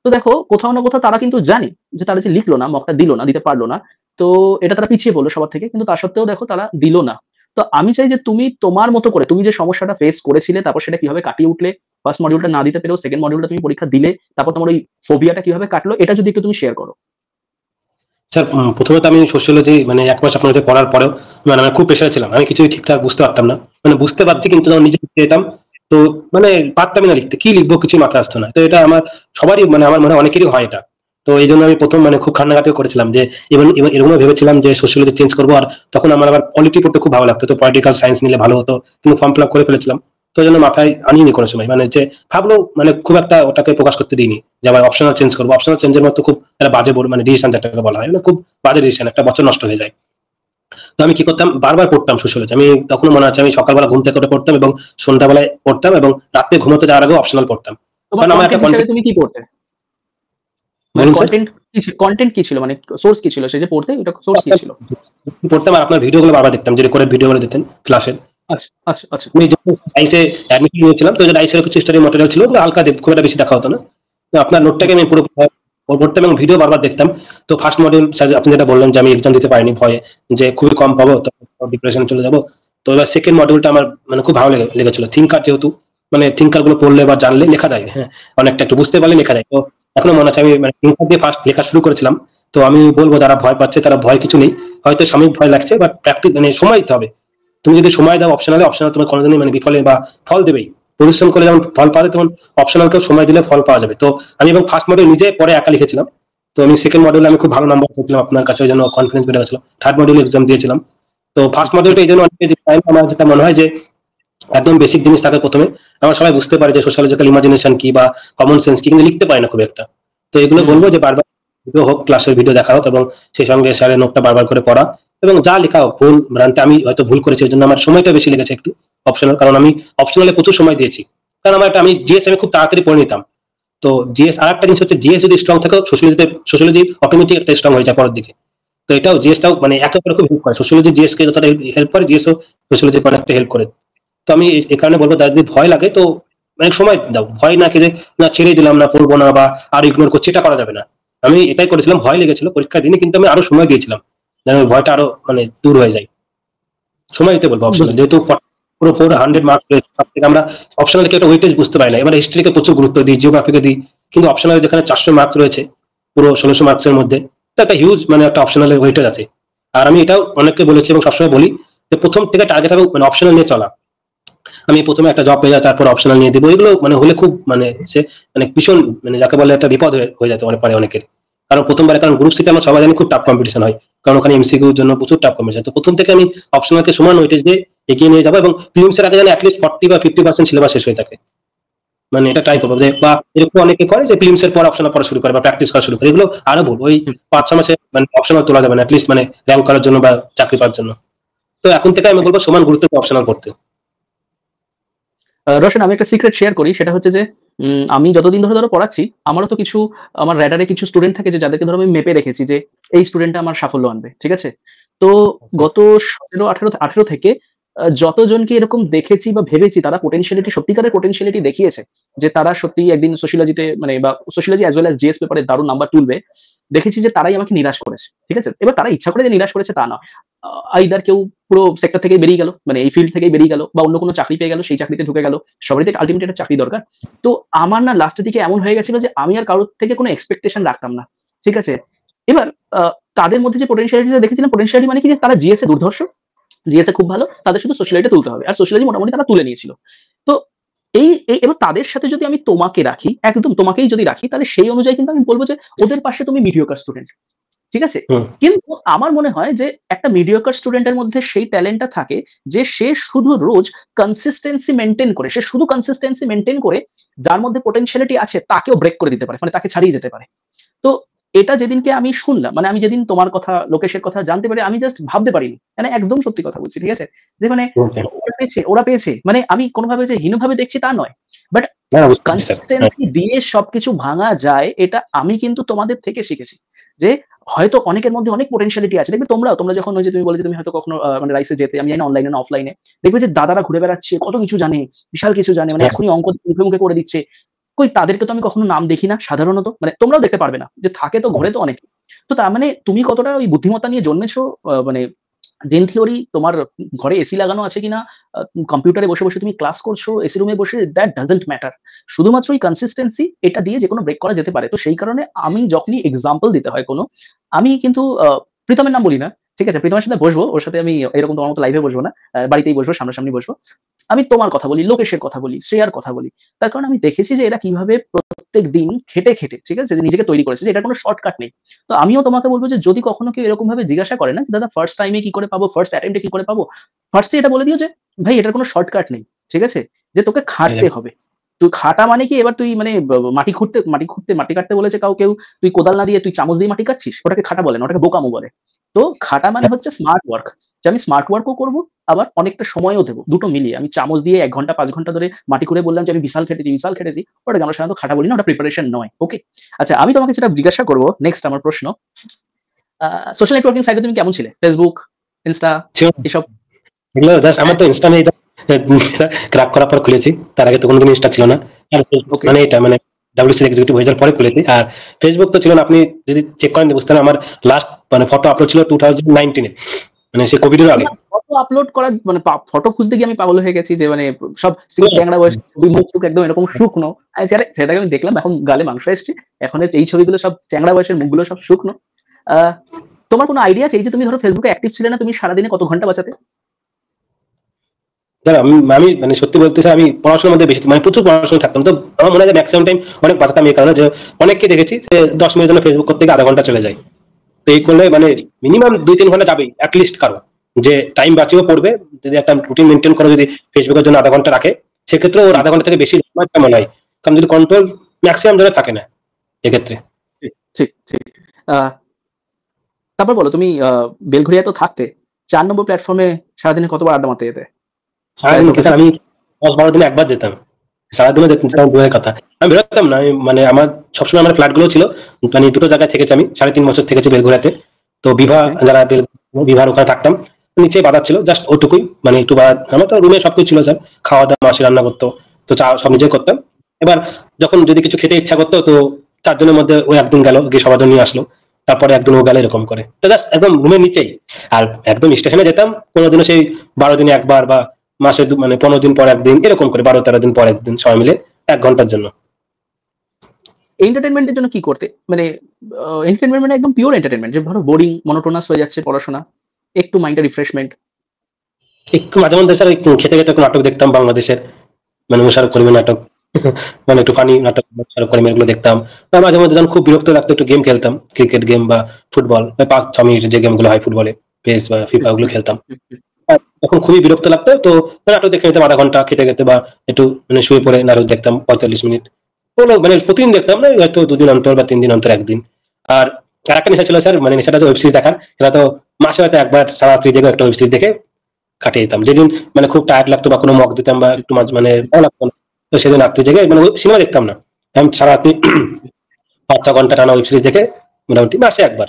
তো দেখো কোথাও না কোথাও তারা কিন্তু জানে যে তারা যে লিখলো না, মকটা দিল না, দিতে পারল না। তো এটা তারা পিছিয়ে পড়লো সবার থেকে। কিন্তু তা সত্ত্বেও দেখো তারা দিল না। তো আমি চাই যে তুমি তোমার মতো করে তুমি যে সমস্যাটা ফেস করেছিলে, তারপর সেটা কিভাবে কাটিয়ে উঠলে, ফার্স্ট মডিউলটা না দিতে পেরেও সেকেন্ড মডিউলটা তুমি পরীক্ষা দিলে, তারপর তোমার ওই ফোবিয়াটা কিভাবে কাটলো, এটা যদি একটু তুমি শেয়ার করো।
স্যার প্রথমে তো আমি সোশিওলজি মানে ১ মাস আপনার কাছে পড়ার পরেও মানে আমি খুব প্রেশারে ছিলাম। আমি কিছুই ঠিকঠাক বুঝতে পারতাম না। মানে বুঝতে পারছি কিন্তু যখন নিজে লিখতে যেতাম, তো মানে পারতামই না লিখতে। কি লিখবো কিছুই মাথায় আসতো না। তো এটা আমার সবারই, মানে আমার মনে হয় অনেকেরই হয় এটা। তো এইজন্য আমি ১ম মানে খুব কান্নাকাটিও করেছিলাম যে এরকমও ভেবেছিলাম যে সোশিওলজি চেঞ্জ করবো। আর তখন আমার আবার পলিটি পড়তে খুব ভালো লাগতো। তো পলিটিক্যাল সায়েন্স নিলে ভালো হতো। কিন্তু ফর্ম ফিল আপ করে ফেলেছিলাম। তো ওইজন্য মাথায় আনিনি কোনো সময়। মানে যে ভাবলেও মানে খুব একটা ওটাকে প্রকাশ করতে দিইনি। যে আবার অপশনাল চেঞ্জ করবো। অপশনাল চেঞ্জের মতো খুব একটা বাজে মানে ডিসিশন যেটাকে বলা হয়। মানে খুব বাজে ডিসিশন, একটা বছর নষ্ট হয়ে যায়। তো আমি কি করতাম, বারবার পড়তাম সোশিওলজি। আমি তখনো মনে আছে আমি সকালবেলা ঘুম থেকে উঠে পড়তাম এবং সন্ধ্যাবেলায় পড়তাম, এবং রাতে ঘুমোতে যাওয়ার আগেও অপশনাল পড়তাম।
তোমার
কারণ আমার একটা
কনটেন্ট হিসেবে তুমি কি পড়তে? মানে
বলুন স্যার।
কনটেন্ট কি ছিল? মানে সোর্স কি ছিল? সে যে পড়তে, ওটা সোর্স কি ছিল?
পড়তাম আর আপনার ভিডিওগুলো বারবার দেখতাম, যে রেকর্ডেড ভিডিওগুলো দিতেন ক্লাসের।
আচ্ছা, আচ্ছা, আচ্ছা।
আমি যখন ডাইসে অ্যাডমিশন নিয়েছিলাম, তো ডাইসের কিছু স্টাডি ম্যাটেরিয়াল ছিল, ওগুলো হালকা খুব একটা বেশি দেখা হতো না। তো আপনার নোটটাকে আমি পুরো পড়তাম এবং ভিডিও বারবার দেখতাম। তো ফার্স্ট মডিউল আপনি যেটা বললেন যে আমি এক্সাম দিতে পারিনি ভয়ে, যে খুবই কম পাবো, তো ডিপ্রেশন চলে যাবো। তো এবার সেকেন্ড মডিউলটা আমার মানে খুব ভালো লেগেছিল। থিঙ্কার, যেহেতু মানে থিঙ্কার গুলো পড়লে বা জানলে লেখা যায়, হ্যাঁ, অনেকটা একটু বুঝতে পারলে লেখা যায়। তো এখনো মনে আছে আমি মানে থিঙ্কার দিয়ে ফার্স্ট লেখা শুরু করেছিলাম। তো আমি বলবো যারা ভয় পাচ্ছে তারা ভয় কিছু নেই। হয়তো সাময়িক ভয় লাগছে, বাট প্র্যাকটিস মানে সময় দিতে হবে। তুমি যদি সময় দাও অপশনালে, অপশনাল তোমার কোনোদিনই মানে বিফলে বা ফল দেবেই। পরিশ্রম করে যেমন ফল পাওয়া যায়, তেমন অপশনালকেও সময় দিলে ফল পাওয়া যাবে। তো আমি এবং ফার্স্ট মডিউল নিজে পরে একা লিখেছিলাম। তো আমি সেকেন্ড মডিউলে আমি খুব ভালো নাম্বার পেয়েছিলাম আপনার কাছে, ওই জন্য কনফিডেন্স বেড়ে গেছিল। থার্ড মডিউল এক্সাম দিয়েছিলাম। তো ফার্স্ট মডিউলটা এই জন্য অনেকে টাইম, আমার যেটা মনে হয় যে একদম বেসিক জিনিস থাকে প্রথমে। আমরা সবাই বুঝতে পারি যে সোশ্যালজিক্যাল ইমাজিনেশন কি বা কমন সেন্স কি, কিন্তু লিখতে পারি না খুব একটা। তো এগুলো
হুম,
বলবো
হুম।
যে বারবার ভিডিও হোক, ক্লাসের ভিডিও দেখা হোক, এবং সেই সঙ্গে স্যারের নোটটা বারবার করে পড়া, এবং যা লেখা হোক ভুল ভ্রান্তি, আমি হয়তো ভুল করেছি এই জন্য আমার সময়টা বেশি লেগেছে একটু অপশনাল, কারণ আমি অপশনালে প্রচুর সময় দিয়েছি। কারণ আমি জিএস আমি খুব তাড়াতাড়ি পড়ে নিতাম। তো জিএস আর একটা জিনিস হচ্ছে, জিএস যদি স্ট্রং থাকে সোশ্যোলজি অটোমেটিক একটা স্ট্রং হয়ে যায় পরের দিকে। তো এটাও জিএসটাও মানে একে অপরকে খুব হেল্প করে। সোশ্যোলজি জিএস কে যতটা হেল্প করে, জিএসও সোশ্যোলজিকে অনেকটা হেল্প করে। তো আমি এই কারণে বলবো, তার যদি ভয় লাগে তো অনেক সময় দাও। ভয় না খেলে না ছেড়ে দিলাম, না পড়বো না বা আর ইগনোর করছি, এটা করা যাবে না। আমি এটাই করেছিলাম, ভয় লেগেছিল পরীক্ষার দিনে, কিন্তু আমি আরো সময় দিয়েছিলাম যেন ওই ভয়টা আরো মানে দূর হয়ে যায়। সময় দিতে বলবো অপশনাল, যেহেতু পুরো 400 মার্কস রয়েছে, সব থেকে আমরা অপশনাল কে একটা ওয়েটেজ বুঝতে পারি না। এবার হিস্ট্রিকে প্রচুর গুরুত্ব দিই, জিওগ্রাফিকে দিই, কিন্তু অপশনাল যেখানে 400 মার্কস রয়েছে পুরো 1600 মার্কসের মধ্যে, তো একটা হিউজ মানে একটা অপশনালের ওয়েটেজ আছে। আর আমি এটাও অনেককে বলেছি এবং সবসময় বলি যে প্রথম থেকে টার্গেট হবে মানে অপশনাল নিয়ে চলা। আমি প্রথমে একটা জব পেয়ে যাই, তারপর অপশনাল নিয়ে দেবো, এগুলো মানে হলে খুব মানে সে মানে ভীষণ মানে যাকে বলে একটা বিপদ হয়ে যেতে অনেক পারে অনেকের। কারণ প্রথমবারে, কারণ গ্রুপ সিতে আমরা সবাই জানি খুব টাফ কম্পিটিশন হয়, কারণ ওখানে এমসিকিউর জন্য প্রচুর টাফ কম্পিটিশন। তো প্রথম থেকে আমি অপশনালকে সমান ওয়েটেজ দিয়ে এগিয়ে নিয়ে যাবো এবং প্রিলিমস এর আগে যেন অ্যাটলিস্ট 40 বা 50% সিলেবাস শেষ হয়ে থাকে, মানে এটা ট্রাই করবো। যে বা এরকম অনেকে করে যে প্রিলিমস এর পর অপশনাল পড়া শুরু করে বা প্র্যাকটিস করা শুরু করে, এগুলো আরো বলবো ওই 5-6 মাসে মানে অপশনাল তোলা যাবে না, অ্যাটলিস্ট মানে র্যাঙ্ক করার জন্য বা চাকরি পাওয়ার জন্য। তো এখন থেকে আমি বলবো সমান গুরুত্ব অপশনাল করতে।
রোশন, আমি একটা সিক্রেট শেয়ার করি, সেটা হচ্ছে যে আমি যতদিন ধরে পড়াচ্ছি, আমারও তো কিছু আমার র্যাডারে কিছু স্টুডেন্ট থাকে যে যাদেরকে ধরো আমি মেপে রেখেছি যে এই স্টুডেন্টটা আমার সাফল্য আনবে, ঠিক আছে? তো গত 17-18 থেকে যতজনকে এরকম দেখেছি বা ভেবেছি তারা পোটেনশিয়ালিটি, সত্যিকারের পোটেনশিয়ালিটি দেখিয়েছে, যে তারা সত্যি একদিন সোশিয়োলজিতে মানে বা sociology as well as GS পেপারে দারুণ নাম্বার তুলবে, দেখেছি যে তারাই আমাকে নিরাশ করেছে, ঠিক আছে? এবার তারা ইচ্ছা করে যে নিরাশ করেছে তা না, আইদার কেউ পুরো সেক্টর থেকে বেরিয়ে গেল, মানে এই ফিল্ড থেকেই বেরিয়ে গেল, বা অন্য কোনো চাকরি পেয়ে গেল, সেই চাকরিতে ঢুকে গেল। সবারই তো আলটিমেট একটা চাকরি দরকার। তো আমার না লাস্টের দিকে এমন হয়ে গেছিল যে আমি আর কারোর থেকে কোনো এক্সপেকটেশন রাখতাম না, ঠিক আছে? এবার তাদের মধ্যে যে পোটেনশিয়ালিটি দেখেছিলাম, পোটেনশিয়ালিটি মানে কি, যে তারা জিএস এ দুর্ধর্ষ, জিএস এ খুব ভালো, তাদের শুধু সোশ্যালিটি তুলতে হবে, আর সোশ্যালজি মোটামুটি তারা তুলে নিয়েছিল। তো এবার তাদের সাথে যদি আমি তোমাকে রাখি, একদম তোমাকেই যদি রাখি, তাহলে সেই অনুযায়ী কিন্তু আমি বলবো যে ওদের পাশে তুমি মিডিওকার স্টুডেন্ট, ঠিক আছে? কিন্তু আমার মনে হয় যে একটা মিডিওকার স্টুডেন্টের মধ্যে সেই ট্যালেন্টটা থাকে যে সে শুধু রোজ কনসিস্টেন্সি মেনটেন করে, সে শুধু কনসিস্টেন্সি মেনটেন করে যার মধ্যে পোটেনশিয়ালিটি আছে তাকেও ব্রেক করে দিতে পারে, মানে তাকে ছাড়িয়ে যেতে পারে। তো এটা যেদিনকে আমি শুনলাম, মানে আমি যেদিন তোমার কথা, লোকেশের কথা জানতে পারি, আমি জাস্ট ভাবতে পারিনি, মানে একদম সত্যি কথা বলছি, ঠিক আছে? যে মানে ওরা পেয়েছে, মানে আমি কোনোভাবে যে হীনভাবে দেখছি তা নয়, বাট কনসিস্টেন্সি দিয়ে সবকিছু ভাঙা যায়, এটা আমি কিন্তু তোমাদের থেকে শিখেছি। যে হয়তো অনেকের মধ্যে অনেক পোটেনশিয়ালিটি আছে, দেখবে তোমরা যখন ওই যে তুমি বলে যে তুমি হয়তো কখনো মানে রাইসে যেতে, আমি জানি না অনলাইনে না অফলাইনে, দেখবে যে দাদারা ঘুরে বেড়াচ্ছে, কত কিছু জানে, বিশাল কিছু জানে, মানে এখনই অঙ্ক মুখে মুখে করে দিচ্ছে। কই তাদেরকে তো আমি কখনো নাম দেখি না সাধারণত, মানে তোমরাও দেখতে পারবে না, যে থাকে তো ঘরে তো অনেক। তো তার মানে তুমি কতটা ওই বুদ্ধিমত্তা নিয়ে জন্মেছো, মানে জেন থিওরি তোমার ঘরে এসি লাগানো আছে কিনা, কম্পিউটারে বসে বসে তুমি ক্লাস করছো এসি রুমে বসে, দ্যাট ডাজন্ট ম্যাটার। শুধুমাত্র এই কনসিস্টেন্সি, এটা দিয়ে যে কোনো ব্রেক করা যেতে পারে। তো সেই কারণে আমি যখনই এক্সাম্পল দিতে হয় কোনো, আমি কিন্তু প্রীতমের নাম বলি না, ঠিক আছে? প্রীতমের সাথে বসবো, ওর সাথে আমি এরকম তোমার মতো লাইভে বসবো না, বাড়িতেই বসবো, সামনাসামনি বসবো। আমি তোমার কথা বলি, লোকেশের কথা বলি, শ্রেয়ার কথা বলি। তার কারণ আমি দেখেছি যে এরা কিভাবে প্রত্যেক দিন খেটে, ঠিক আছে? যে নিজেকে তৈরি করেছে, যে এটার কোনো শর্টকাট নেই। তো আমিও তোমাকে বলবো যে যদি কখনো কেউ এরকম ভাবে জিজ্ঞাসা করে না যে দাদা ফার্স্ট টাইমে কি করে পাবো, ফার্স্ট অ্যাটেম্পটে কি করে পাবো, ফার্স্টে এটা বলে দিও যে ভাই এটার কোনো শর্টকাট নেই, ঠিক আছে? যে তোকে খাটতে হবে। তুই খাটা মানে কি, এবার তুই মানে মাটি কাটতে বলেছে কেউ, তুই কোদাল না দিয়ে তুই চামচ দিয়ে মাটি কাটছিস, ওটাকে খাটা বলে না, ওটাকে বোকামো বলে। তো খাটা মানে হচ্ছে স্মার্ট ওয়ার্ক, যে আমি স্মার্ট ওয়ার্কও করবো, আবার অনেকটা সময়ও দেবো, দুটো মিলিয়ে। আমি চামচ দিয়ে 1 ঘন্টা 5 ঘন্টা ধরে মাটি করে বললাম যে আমি বিশাল খেটেছি, ওটাকে আমরা সাধারণত খাটা বলি না, ওটা প্রিপারেশন নয়। ওকে, আচ্ছা আমি তোমাকে যেটা জিজ্ঞাসা করবো, নেক্সট আমার প্রশ্ন, সোশ্যাল নেটওয়ার্কিং সাইটে তুমি কেমন ছিলে? ফেসবুক, ইনস্টা, এসব?
এগুলো জাস্ট আমার তো ইনস্টা নেই, ক্র্যাক করার পর খুলেছি, তার আগে তো কোনোদিন ইনস্টা ছিল না। আর মানে এটা মানে ডাব্লিউসি এক্সিকিউটিভ হয়ে যাওয়ার পরে খুলেছি। আর ফেসবুক তো ছিল না, আপনি যদি চেক করেন বুঝতে পারেন আমার লাস্ট মানে ফটো আপলোড ছিল 2019 মানে সেই কোভিডের আগে।
ফটো আপলোড করার মানে ফটো খুঁজতে গিয়ে আমি পাগল হয়ে গেছি, যে মানে সব চ্যাংড়া বয়স, মুখ টুক একদম এরকম শুকনো। সেটাকে আমি দেখলাম, এখন গালে মাংস এসছে, এখন এই ছবিগুলো সব চ্যাংড়া বয়সের, মুখগুলো সব শুকনো। তোমার কোনো আইডিয়া আছে, এই যে তুমি ধরো ফেসবুকে অ্যাক্টিভ ছিলে না, তুমি সারাদিনে কত ঘন্টা বাঁচাতে?
আমি মানে সত্যি বলতে চাই, আমি পড়াশোনার মধ্যে বেশি মানে প্রচুর পড়াশোনা থাকতাম। তো আমার মনে হয় যে ম্যাক্সিমাম টাইম অনেক বাঁচাতাম, এই কারণে যে অনেককে দেখেছি যে 10 মিনিটের জন্য ফেসবুক করতে গিয়ে আধা ঘন্টা চলে যায়। তো এই করলে মানে মিনিমাম 2-3 ঘন্টা যাবেই অ্যাটলিস্ট কারো, যে টাইম বাঁচিয়েও পড়বে। যদি একটা রুটিন মেনটেন করে যদি ফেসবুকের জন্য আধা ঘন্টা রাখে, সেক্ষেত্রে ওর আধা ঘন্টা থেকে বেশি মনে হয়, কারণ যদি কন্ট্রোল ম্যাক্সিমাম জনের থাকে না এক্ষেত্রে।
ঠিক। তারপর বলো, তুমি বেলঘড়িয়া তো থাকতে, 4 নম্বর প্ল্যাটফর্মে সারাদিনে কতবার আড্ডা মারতে যেতে?
সারাদিন আমি 10-12 দিনে একবার যেতাম, সারাদিনে যেতাম দূরের কথা। আমি বেরোতাম না, মানে আমার সবসময় আমার ফ্ল্যাট গুলো ছিল, মানে দুটো জায়গায় থেকেছি আমি, 3.5 বছর থেকেছি বেলঘড়িয়াতে। তো যারা বিভার ওখানে থাকতাম, নিচে বাজার ছিল, জাস্ট ওটুকুই, মানে একটু আমার তো রুমে সবকিছু ছিল স্যার, খাওয়া দাওয়া মাসি রান্না করতো, তো চা সব নিজে করতাম। এবার যখন যদি কিছু খেতে ইচ্ছা করতো, তো 4 জনের মধ্যে ওই একদিন গেল গিয়ে সবার জন্য নিয়ে আসলো, তারপরে একদিন ও গেলে এরকম করে, তো জাস্ট একদম রুমের নিচেই। আর একদম স্টেশনে যেতাম কোনোদিনও সেই 12 দিনে একবার বা মাসে মানে 15 দিন পর একদিন, এরকম করে 12-13 দিন পর একদিন সবাই মিলে 1 ঘন্টার জন্য।
এন্টারটেনমেন্টের জন্য কি করতে মানে এন্টারটেনমেন্ট মানে একদম পিওর এন্টারটেনমেন্ট, যে ধরো বোরিং মনোটোনাস হয়ে যাচ্ছে পড়াশোনা, একটু মাইন্ডের রিফ্রেশমেন্ট।
একটু মাঝে মধ্যে স্যার ওই খেতে খেতে নাটক দেখতাম বাংলাদেশের, মানে মোশাররফ করিমের নাটক মানে একটু ফানি নাটক মোশাররফ করিমের গুলো দেখতাম। আর মাঝে মধ্যে যখন খুব বিরক্ত লাগতো একটু গেম খেলতাম, ক্রিকেট গেম বা ফুটবল, 5-6 মিনিটের যে গেমগুলো হয় ফুটবলে, পেস বা ফিফা, ওগুলো খেলতাম। আর তখন খুবই বিরক্ত লাগতো, তো নাটক দেখে নিতাম আধা ঘন্টা খেতে খেতে, বা একটু মানে শুয়ে পড়ে নাটক দেখতাম 45 মিনিট। ওগুলো মানে প্রতিদিন দেখতাম না, হয়তো 2 দিন অন্তর বা 3 দিন অন্তর একদিন। আর আরেকটা নেশা ছিল স্যার, মানে নেশাটা ওয়েব সিরিজ দেখার। এটা তো মাসে হয়তো একবার সারা রাত্রি জেগে একটা ওয়েব সিরিজ দেখে কাটিয়ে দিতাম। যেদিন মানে খুব টায়ার্ড লাগতো বা কোনো মক দিতাম বা একটু মানে ভালো লাগতো না, তো সেদিন রাত্রি জেগে মানে সিনেমা দেখতাম না, আমি সারা রাত্রি 5-6 ঘন্টা টানা ওয়েব সিরিজ দেখে মোটামুটি মাসে একবার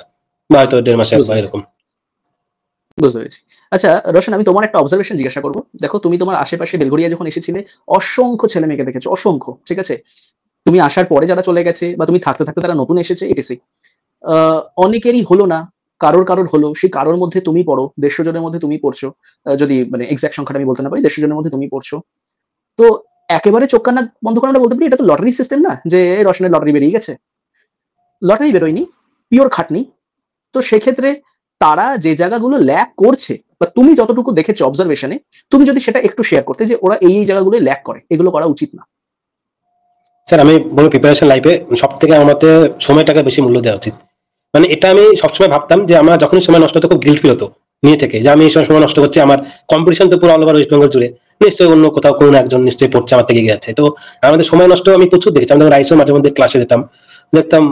বা হয়তো 1.5 মাসে
বুঝতে
একবার
পেরেছি,
এরকম।
বুঝতে পেরেছি। আচ্ছা রোশন, আমি তোমার একটা অবজারভেশন জিজ্ঞাসা করবো। দেখো তুমি তোমার আশেপাশে বেলঘরিয়া যখন এসেছিলে, অসংখ্য ছেলে মেয়েকে দেখেছো, অসংখ্য, ঠিক আছে? তুমি আসার পরে যারা চলে গেছে বা তুমি থাকতে থাকতে তারা নতুন এসেছে, এটাই অনেকেরই হলো না, কারোর কারোর হলো, সেই কারোর মধ্যে তুমি পড়ো, 150 জনের মধ্যে তুমি পড়ছো। যদি মানে এক্সাক্ট সংখ্যাটা আমি বলতে না পারি, 150 জনের মধ্যে তুমি পড়ছো। তো একেবারে চোখ কান্না বন্ধ করে আমরা বলতে পারি এটা তো লটারি সিস্টেম না, যে এই রসনের লটারি বেরিয়ে গেছে। লটারি বেরোয়নি, পিওর খাটনি। তো সেক্ষেত্রে তারা যে জায়গাগুলো ল্যাক করছে, বা তুমি যতটুকু দেখেছো অবজারভেশনে, তুমি যদি সেটা একটু শেয়ার করতে, যে ওরা এই জায়গাগুলো ল্যাক করে, এগুলো করা উচিত না।
স্যার আমি বলবো প্রিপারেশন লাইফে সব থেকে আমার মতে সময়টাকে বেশি মূল্য দেওয়া উচিত। মানে এটা আমি সবসময় ভাবতাম যে আমার যখনই সময় নষ্ট হতো খুব গিল্ট ফিল হতো নিয়ে থেকে, যে আমি এই সময় নষ্ট করছি, আমার কম্পিটিশন তো পুরো অল ওভার ওয়েস্ট বেঙ্গল জুড়ে, নিশ্চয়ই অন্য কোথাও কোনো একজন নিশ্চয়ই পড়ছে আমার থেকে এগিয়ে যাচ্ছে। তো আমাদের সময় নষ্ট আমি প্রচুর দেখেছি। আমি যখন রাইসেও মাঝে মধ্যে ক্লাসে যেতাম, দেখতাম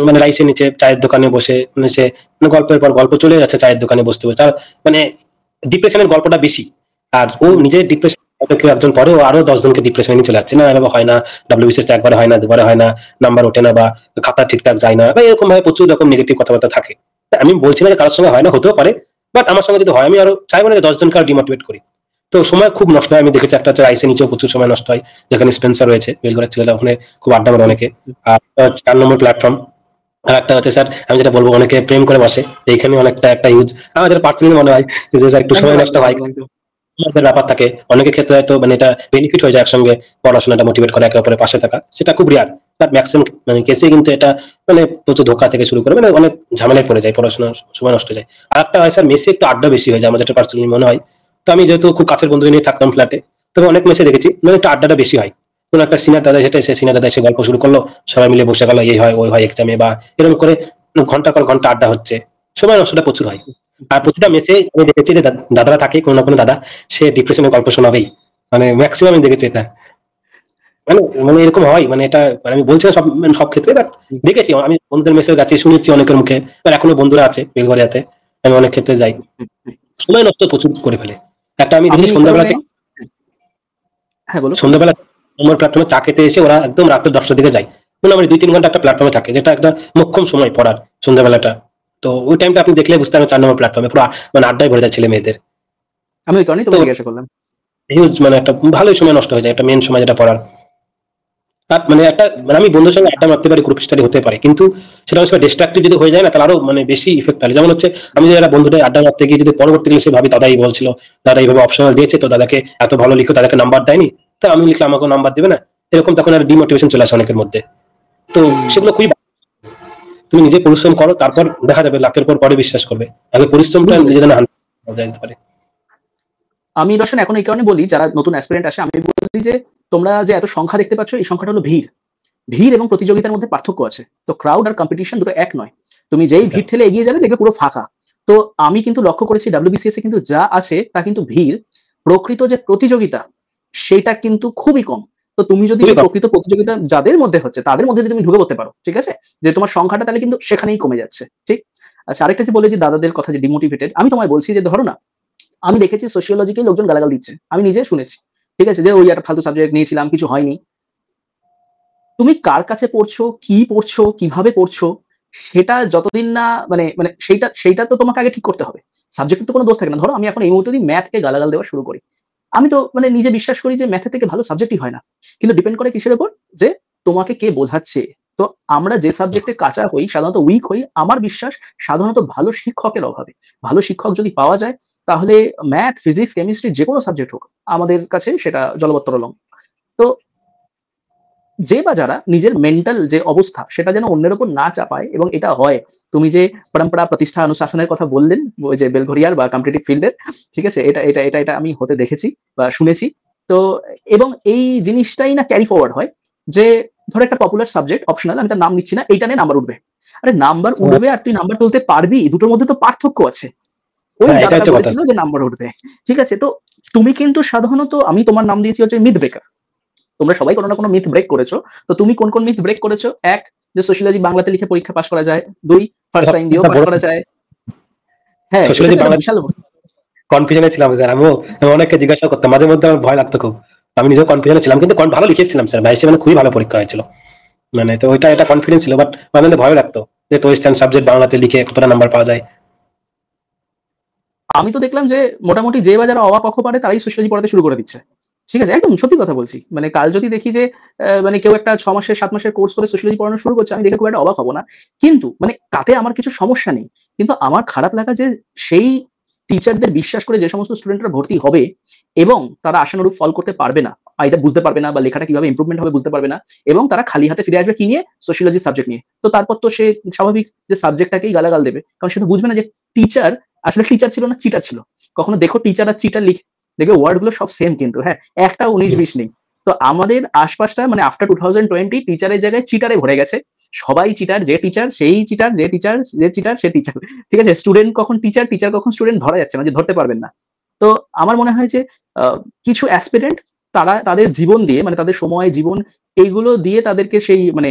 মানে রাইসের নিচে চায়ের দোকানে বসে, মানে সে মানে গল্পের পর গল্প চলে যাচ্ছে চায়ের দোকানে বসতে বসে। আর মানে ডিপ্রেশনের গল্পটা বেশি। আর ও
হুম,
নিজে ডিপ্রেশন, কেউ একজন পরে ও আরো 10 জনকে ডিপ্রেশনে নিয়ে চলে যাচ্ছে, না এভাবে হয় না, ডাব্লিউবিসিএস একবারে হয় না, দুবারে হয় না, নাম্বার ওঠে না, বা খাতা ঠিকঠাক যায় না, বা এরকম ভাবে প্রচুর রকম নেগেটিভ কথাবার্তা থাকে। আমি বলছি না যে কারোর সঙ্গে হয় না, হতেও পারে, বাট আমার সঙ্গে যদি হয় আমি আরো চাইবো না যে 10 জনকে আরো ডিমোটিভেট করি। তো সময় খুব নষ্ট হয়, আমি দেখেছি। একটা হচ্ছে রাইসের নিচেও প্রচুর সময় নষ্ট হয়, যেখানে স্পেন্সার রয়েছে বেলগড়ের ছেলেরা, ওখানে খুব আড্ডা মারে
হুম,
অনেকে।
হুম।
আর 4 নম্বর প্ল্যাটফর্ম। আর একটা হচ্ছে স্যার, আমি যেটা বলবো, অনেকে প্রেম করে বসে, এইখানে অনেকটা একটা ইউজ আমার যেটা পার্সোনালি মনে হয়, যে স্যার একটু
একদম
সময় নষ্ট
একদম
হয়,
একদম একদম।
আমাদের ব্যাপার থাকে। অনেকের ক্ষেত্রে হয়তো মানে এটা বেনিফিট হয়ে যায়, একসঙ্গে পড়াশোনাটা মোটিভেট করে, একে অপরের পাশে থাকা, সেটা খুব রিয়ার। বাট ম্যাক্সিমাম মানে কেসে কিন্তু এটা মানে প্রচুর ধোকা থেকে শুরু করে মানে অনেক ঝামেলায় পড়ে যায়, পড়াশোনার সময় নষ্ট হয়ে যায়। আর একটা হয় স্যার, মেসে একটু আড্ডা বেশি হয়ে যায়, আমার যেটা পার্সোনালি মনে হয়। তো আমি যেহেতু খুব কাছের বন্ধুদের নিয়ে থাকতাম ফ্ল্যাটে, তবে অনেক মেসে দেখেছি মানে একটু আড্ডাটা বেশি হয়। কোনো একটা সিনিয়র দাদা যেটা, সে সিনিয়র দাদা এসে গল্প শুরু করলো, সবাই মিলে বসে গেল, এই হয় ওই হয় এক্সামে, বা এরকম করে ঘন্টার পর ঘন্টা আড্ডা হচ্ছে, সময় নষ্টটা প্রচুর হয়। আর প্রতিটা মেসে আমি দেখেছি যে দাদারা থাকে, কোনো না কোনো দাদা, সে ডিপ্রেশনের গল্প শোনাবেই, মানে ম্যাক্সিমাম আমি দেখেছি এটা। মানে মানে এরকম হয়, মানে এটা মানে আমি বলছি না সব মানে সব ক্ষেত্রে, বাট
হুম,
দেখেছি আমি বন্ধুদের মেসে গেছি, শুনেছি অনেকের মুখে, আর এখনো বন্ধুরা আছে বেলগড়িয়াতে, আমি অনেক ক্ষেত্রে যাই,
হুম, হুম।
সময় নষ্ট প্রচুর করে ফেলে। একটা আমি
আমি
দেখি
এই
সন্ধ্যাবেলা
কারণে,
থেকে,
হ্যাঁ বলো।
সন্ধ্যাবেলা নম্বর প্ল্যাটফর্মে চা খেতে এসে ওরা একদম রাত্রে 10টার দিকে যায়, মোটামুটি 2-3 ঘন্টা একটা প্ল্যাটফর্মে থাকে, যেটা একটা মোক্ষম সময় পড়ার, সন্ধ্যাবেলাটা। তো ওই টাইমটা আপনি দেখলে বুঝতে পারবেন, 4 নম্বর প্ল্যাটফর্মে পুরো মানে আড্ডায় ভরে যায় ছেলে মেয়েদের।
আমি ওই কারণেই
তো
তোমায় জিজ্ঞাসা করলাম।
হিউজ মানে একটা ভালোই সময় নষ্ট হয়ে যায়, একটা মেন সময় যেটা পড়ার। আর মানে একটা মানে আমি বন্ধুর সঙ্গে আড্ডা মারতে পারি, গ্রুপ স্টাডি হতে পারে, কিন্তু সেটা অনেক সময় ডিস্ট্রাক্টিভ যদি হয়ে যায় না, তাহলে আরো মানে বেশি ইফেক্ট ফেলে। যেমন হচ্ছে, আমি যদি একটা বন্ধুদের আড্ডা মারতে গিয়ে যদি পরবর্তীকালে সে ভাবি দাদা এই বলছিল, দাদা এইভাবে অপশনাল দিয়েছে, তো দাদাকে এত ভালো লিখো, দাদাকে নাম্বার দেয়নি, তো আমি লিখলে আমাকে নাম্বার দেবে না, এরকম তখন আর ডিমোটিভেশন চলে আসে অনেকের মধ্যে। তো
হুম,
সেগুলো খুবই তুমি নিজে পরিশ্রম করো, তারপর দেখা যাবে, লাখের পর পরে বিশ্বাস করবে, আগে পরিশ্রমটা
বুঝতে পেরেছি।
নিজেদের যেতে পারে।
আমি রোশন এখন এই কারণে বলি, যারা নতুন অ্যাসপিরেন্ট আসে আমি বলি যে তোমরা যে এত সংখ্যা দেখতে পাচ্ছ, এই সংখ্যাটা হলো ভিড়। ভিড় এবং প্রতিযোগিতার মধ্যে পার্থক্য আছে। তো ক্রাউড আর কম্পিটিশন দুটো এক নয়। তুমি যেই
আচ্ছা,
ভিড় ঠেলে এগিয়ে যাবে দেখবে পুরো ফাঁকা। তো আমি কিন্তু লক্ষ্য করেছি ডাব্লিউবিসিএস এ কিন্তু যা আছে তা কিন্তু ভিড়। প্রকৃত যে প্রতিযোগিতা সেটা কিন্তু খুবই কম। তো তুমি যদি
খুবই
সেই
কম।
প্রকৃত প্রতিযোগিতা যাদের মধ্যে হচ্ছে তাদের মধ্যে যদি তুমি ঢুকে পড়তে পারো, ঠিক আছে? যে তোমার সংখ্যাটা তাহলে কিন্তু সেখানেই কমে যাচ্ছে। ঠিক? আচ্ছা, আরেকটা যে বললে যে দাদাদের কথা যে ডিমোটিভেটেড, আমি তোমায় বলছি যে ধরো না, আমি দেখেছি সোশিওলজিকে লোকজন গালাগাল দিচ্ছে। আমি নিজে শুনেছি। ঠিক আছে? যে ওই একটা ফালতু সাবজেক্ট নিয়েছিলাম, কিছু হয়নি। তুমি কার কাছে পড়ছো, কি পড়ছো, কিভাবে পড়ছো, সেটা যতদিন না মানে মানে সেইটা তো তোমাকে আগে ঠিক করতে হবে। সাবজেক্টের তো কোনো দোষ থাকে না। ধরো আমি এখন এই মুহূর্তে যদি ম্যাথকে গালাগাল দেওয়া শুরু করি। আমি তো মানে নিজে বিশ্বাস করি যে ম্যাথের থেকে ভালো সাবজেক্টই হয় না। কিন্তু ডিপেন্ড করে কিসের উপর? যে তোমাকে কে বোঝাচ্ছে, তো আমরা যে সাবজেক্টে কাঁচা হই, সাধারণত উইক হই, আমার বিশ্বাস সাধারণত ভালো শিক্ষকের অভাবে। ভালো শিক্ষক যদি পাওয়া যায়, তাহলে ম্যাথ, ফিজিক্স, কেমিস্ট্রি যেকোনো সাবজেক্ট হোক, আমাদের কাছে সেটা জলবত্তরলং। তো যে বা যারা নিজের মেন্টাল যে অবস্থা সেটা যেন অন্যের উপর না চাপায়, এবং এটা হয়। তুমি যে পরম্পরা প্রতিষ্ঠা অনুশাসনের কথা বললেন, ওই যে বেলঘরিয়ার বা কম্পিটিটিভ ফিল্ডের, ঠিক আছে? এটা আমি হতে দেখেছি বা শুনেছি। তো এবং এই জিনিসটাই না ক্যারি ফরওয়ার্ড হয় যে, ধরো একটা পপুলার সাবজেক্ট অপশনাল, আমি তার নাম নিচ্ছি না, এইটা নিয়ে নাম্বার উঠবে। আরে নাম্বার উঠবে আর তুই নাম্বার তুলতে পারবি, দুটোর মধ্যে তো পার্থক্য আছে। ওই
হ্যাঁ, এটা
দাদাটা
হচ্ছে কথা।
বলেছিল যে নাম্বার উঠবে। ঠিক আছে? তো তুমি কিন্তু সাধারণত, আমি তোমার নাম দিয়েছি হচ্ছে মিথ ব্রেকার। তোমরা সবাই কোনো না কোনো মিথ ব্রেক করেছো। তো তুমি কোন মিথ ব্রেক করেছো? ১, যে সোশিওলজি বাংলাতে লিখে পরীক্ষা পাস করা যায়। ২, ফার্স্ট টাইম দিয়েও পাস করা যায়। হ্যাঁ, এটা
সোশ্যোলজি
তো একটা
বাংলা
বিশাল
কনফিউশনে ছিলাম স্যার। আমিও অনেককে জিজ্ঞাসা করতাম, মাঝে মধ্যে আমার ভয় লাগতো খুব। আমি নিজেও কনফিউশনে ছিলাম, কিন্তু ভালো লিখেছিলাম স্যার, ভাই মানে খুবই ভালো পরীক্ষা হয়েছিল। মানে তো ওইটা এটা কনফিডেন্স ছিল, বাট মাঝে মধ্যে ভয় লাগতো যে তো ওয়েস্টার্ন সাবজেক্ট বাংলাতে লিখে কতটা নাম্বার পাওয়া যায়।
আমি তো দেখলাম যে মোটামুটি যে বা যারা অ, আ, ক, খ পারে তারাই সোশিওলজি পড়াতে শুরু করে দিচ্ছে। ঠিক আছে? একদম সত্যি কথা বলছি। মানে কাল যদি দেখি যে মানে কেউ একটা ৬ মাসের ৭ মাসের কোর্স করে সোশিওলজি পড়ানো শুরু করছে, আমি দেখে খুব একটা অবাক হব না। কিন্তু মানে তাতে আমার কিছু সমস্যা নেই। কিন্তু আমার খারাপ লাগা যে সেই টিচারদের বিশ্বাস করে যে সমস্ত স্টুডেন্টরা ভর্তি হবে এবং তারা আশানুরূপ ফল করতে পারবে না। আইদার বুঝতে পারবে না বা লেখাটা কিভাবে ইমপ্রুভমেন্ট হবে বুঝতে পারবে না, এবং তারা খালি হাতে ফিরে আসবে কি নিয়ে? সোশিওলজি সাবজেক্ট নিয়ে। তো তারপর তো সে স্বাভাবিক যে সাবজেক্টটাকেই গালাগাল দেবে। কারণ সে তো বুঝবে না যে টিচার আসলে টিচার ছিল না, চিটার ছিল। কখনো দেখো টিচার আর চিটার দেখবে ওয়ার্ড গুলো সব সেম কিন্তু, হ্যাঁ? একটাও ১৯-২০ নেই। তো আমাদের আশপাশটা মানে আফটার 2020 টিচারের জায়গায় চিটারে ভরে গেছে। সবাই চিটার, যে টিচার সেই চিটার, যে টিচার যে চিটার সে টিচার। ঠিক আছে? স্টুডেন্ট কখন টিচার, টিচার কখন স্টুডেন্ট ধরা যাচ্ছে না, যে ধরতে পারবেন না। তো আমার মনে হয় যে আ কিছু অ্যাসপিরেন্ট, তারা তাদের জীবন দিয়ে, মানে তাদের সময়, জীবন, এইগুলো দিয়ে তাদেরকে সেই মানে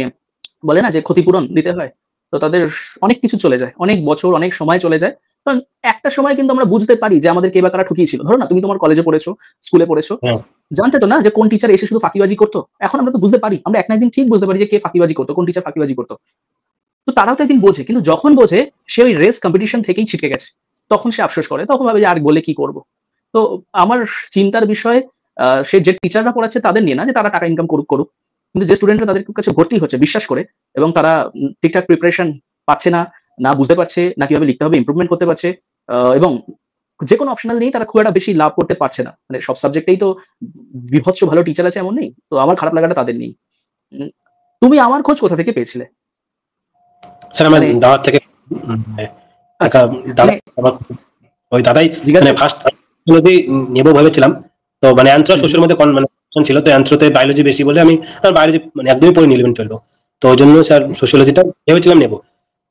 বলে না যে ক্ষতিপূরণ দিতে হয়। তো তাদের অনেক কিছু চলে যায়। অনেক বছর, অনেক সময় চলে যায়। কারণ একটা সময় কিন্তু আমরা বুঝতে পারি যে আমাদের কে বা কারা ঠকিয়েছিল। ধরো না, তুমি তোমার কলেজে পড়েছো, স্কুলে পড়েছো।
হ্যাঁ,
জানতে তো না যে কোন টিচার এসে শুধু ফাঁকিবাজি করত। এখন আমরা তো বুঝতে পারি। আমরা এক না একদিন ঠিক বুঝতে পারি যে কে ফাঁকিবাজি করত, কোন টিচার ফাঁকিবাজি করত। তো তারাও তো একদিন বোঝে। কিন্তু যখন বোঝে সে ওই রেস কম্পিটিশন থেকেই ছিটকে গেছে। তখন সে আফসোস করে। তখন ভাবে যে আর বলে কি করব? তো আমার চিন্তার বিষয় সে যে টিচাররা পড়াচ্ছে তাদের নিয়ে না, যে তারা টাকা ইনকাম করুক। কিন্তু যে স্টুডেন্টরা তাদের কাছে ভর্তি হচ্ছে বিশ্বাস করে, এবং তারা ঠিকঠাক প্রিপারেশন পাচ্ছে না, না বুঝতে পারছে, না কিভাবে লিখতে হবে ইমপ্রুভমেন্ট করতে পারছে, এবং যেকোনো অপশনাল নিয়েই তারা খুব একটা বেশি লাভ করতে পারছে না। মানে সব সাবজেক্টেই তো বিভৎস ভালো টিচার আছে এমন নেই। তো আমার খারাপ লাগাটা তাদের নিয়েই। উম তুমি আমার খোঁজ কোথা থেকে পেয়েছিলে?
স্যার আমার
মানে
দাদার থেকে একটা
আচ্ছা,
দাদা,
মানে
আমার ওই দাদাই মানে
জিজ্ঞাসা
ফার্স্ট যদি নেবো ভেবেছিলাম। তো মানে অ্যান্থ্রো
হুম,
সোশ্যাল মধ্যে মানে option ছিল, তো অ্যান্থ্রোতে বায়োলজি বেশি বলে আমি বায়োলজি মানে একদমই পড়িনি 11-12। তো ওই জন্য স্যার সোশ্যোলজিটা ভেবেছিলাম নেবো।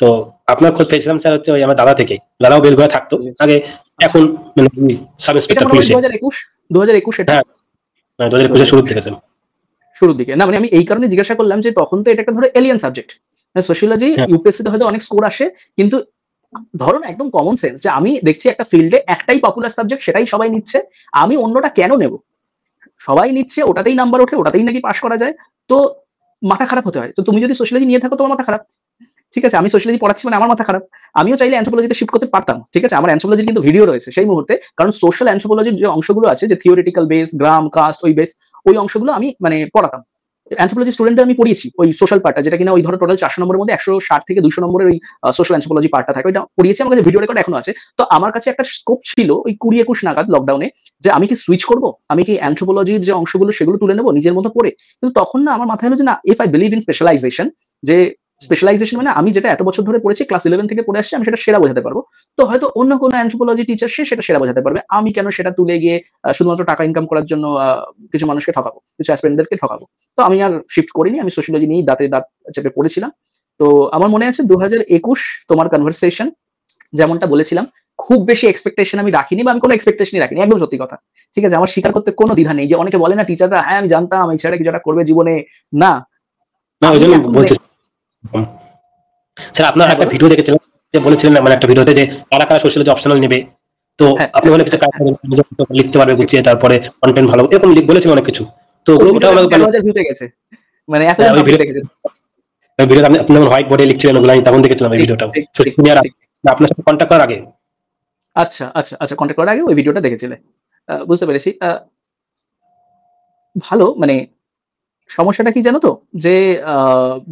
তো আপনার খোঁজ পেয়েছিলাম স্যার হচ্ছে ওই আমার দাদা থেকেই। দাদাও বেলঘড়িয়া থাকতো
বুঝেছি।
আগে,
আচ্ছা।
এখন মানে সাব
এটা
ইন্সপেক্টর
মোটামুটি
পুলিশে।
২০২১ এটা?
হ্যাঁ, 2021 শুরুর
২০২১
দিকে স্যার।
শুরুর দিকে। না মানে আমি এই কারণে জিজ্ঞাসা করলাম যে তখন তো এটা একটা ধরো এলিয়েন সাবজেক্ট। মানে সোশিওলজি
হ্যাঁ,
ইউপিএসসি তে হয়তো অনেক স্কোর আসে। কিন্তু ধরো না, একদম কমন সেন্স যে আমি দেখছি একটা ফিল্ডে একটাই পপুলার সাবজেক্ট, সেটাই সবাই নিচ্ছে। আমি অন্যটা কেন নেব? সবাই নিচ্ছে, ওটাতেই নাম্বার ওঠে, ওটাতেই নাকি পাস করা যায়। তো মাথা খারাপ হতে হয়। তো তুমি যদি সোশিওলজি নিয়ে থাকো তোমার মাথা খারাপ। ঠিক আছে? আমি সোশিওলজি পড়াচ্ছি মানে আমার মাথা খারাপ। আমিও চাইলে অ্যানথ্রোপোলজিতে শিফট করতে পারতাম। ঠিক আছে? আমার অ্যানথ্রোপোলজির কিন্তু ভিডিও রয়েছে সেই মুহূর্তে। কারণ সোশ্যাল অ্যানথ্রোপোলজির যে অংশগুলো আছে, যে থিওরিটিক্যাল বেস, গ্রাম, কাস্ট, ওই বেস, ওই অংশগুলো আমি মানে পড়াতাম। অ্যানথ্রোপোলজি স্টুডেন্টদের আমি পড়িয়েছি। ওই সোশ্যাল পার্টটা, যেটা কিনা ওই ধরো টোটাল ৪০০ নম্বরের মধ্যে ১৬০ থেকে ২০০ নম্বরের ওই সোশ্যাল অ্যানথ্রোপোলজি পার্টটা থাকে। ওইটা পড়িয়েছি। আমার কাছে ভিডিও রেকর্ড এখনো আছে। তো আমার কাছে একটা স্কোপ ছিল ওই ২০-২১ নাগাদ লকডাউনে, যে আমি কি সুইচ করব? আমি কি অ্যানথ্রোপোলজির যে অংশগুলো সেগুলো তুলে নেব নিজের মতো করে? কিন্তু তখন না আমার মাথায় এলো যে না, if I believe in specialisation, যে স্পেশালাইজেশন মানে আমি যেটা এত বছর ধরে পড়েছি, ক্লাস 11 থেকে পড়ে আসছি, আমি সেটা সেরা বোঝাতে পারবো। তো হয়তো অন্য কোনো অ্যানথ্রোপোলজি টিচার সে সেটা সেরা বোঝাতে পারবে। আমি কেন সেটা তুলে গিয়ে শুধুমাত্র টাকা ইনকাম করার জন্য কিছু মানুষকে ঠকাবো, কিছু অ্যাসপিরেন্টদেরকে ঠকাবো। তো আমি আর শিফট করিনি। আমি সোশিওলজি নিয়েই দাঁতে দাঁত চেপে পড়েছিলাম। তো আমার মনে আছে ২০২১ তোমার কনভারসেশন যেমনটা বলেছিলাম, খুব বেশি এক্সপেকটেশন আমি রাখিনি, বা আমি কোনো এক্সপেকটেশনই রাখিনি। একদম সত্যি কথা। ঠিক আছে? আমার স্বীকার করতে কোনো দ্বিধা নেই। যে অনেকে বলে না টিচাররা, হ্যাঁ আমি জানতাম এই ছেলেটা কিছু একটা করবে জীবনে। না,
না ওই
আমি
জন্য
এখন
বলছি। স্যার আপনার
হ্যাঁ
একটা
বলো।
ভিডিও দেখেছিলাম, যে বলেছিলেন না মানে একটা ভিডিওতে যে কারা কারা সোশ্যালজি অপশনাল নেবে। তো
হ্যাঁ,
আপনি
হ্যাঁ,
অনেক কিছু
হ্যাঁ, হ্যাঁ,
নিজের মতো করে লিখতে পারবে
ঠিক।
গুছিয়ে, তারপরে কন্টেন্ট ভালো এরকম বলেছিলেন অনেক কিছু। তো
ওই
ওগুলো ওটা
ভিডিওটা
আমাকে
এখন
মানে
১৩,০০০ ভিউতে গেছে। মানে এতজন
ওই
কমপ্লিট
ভিডিও,
দেখেছে।
ওই ভিডিওতে আপনি আপনি যখন হোয়াইট বোর্ডে লিখছিলেন ওগুলো আমি তখন দেখেছিলাম এই
ঠিক,
ভিডিওটাও।
ঠিক, ঠিক,
সোশ্যাল মিডিয়ার
ঠিক।
আপনার সাথে কন্ট্যাক্ট করার আগে।
আচ্ছা, আচ্ছা, আচ্ছা, কনট্যাক্ট করার আগে ওই ভিডিওটা দেখেছিলে। বুঝতে পেরেছি। ভালো মানে সমস্যাটা কি জানো তো? যে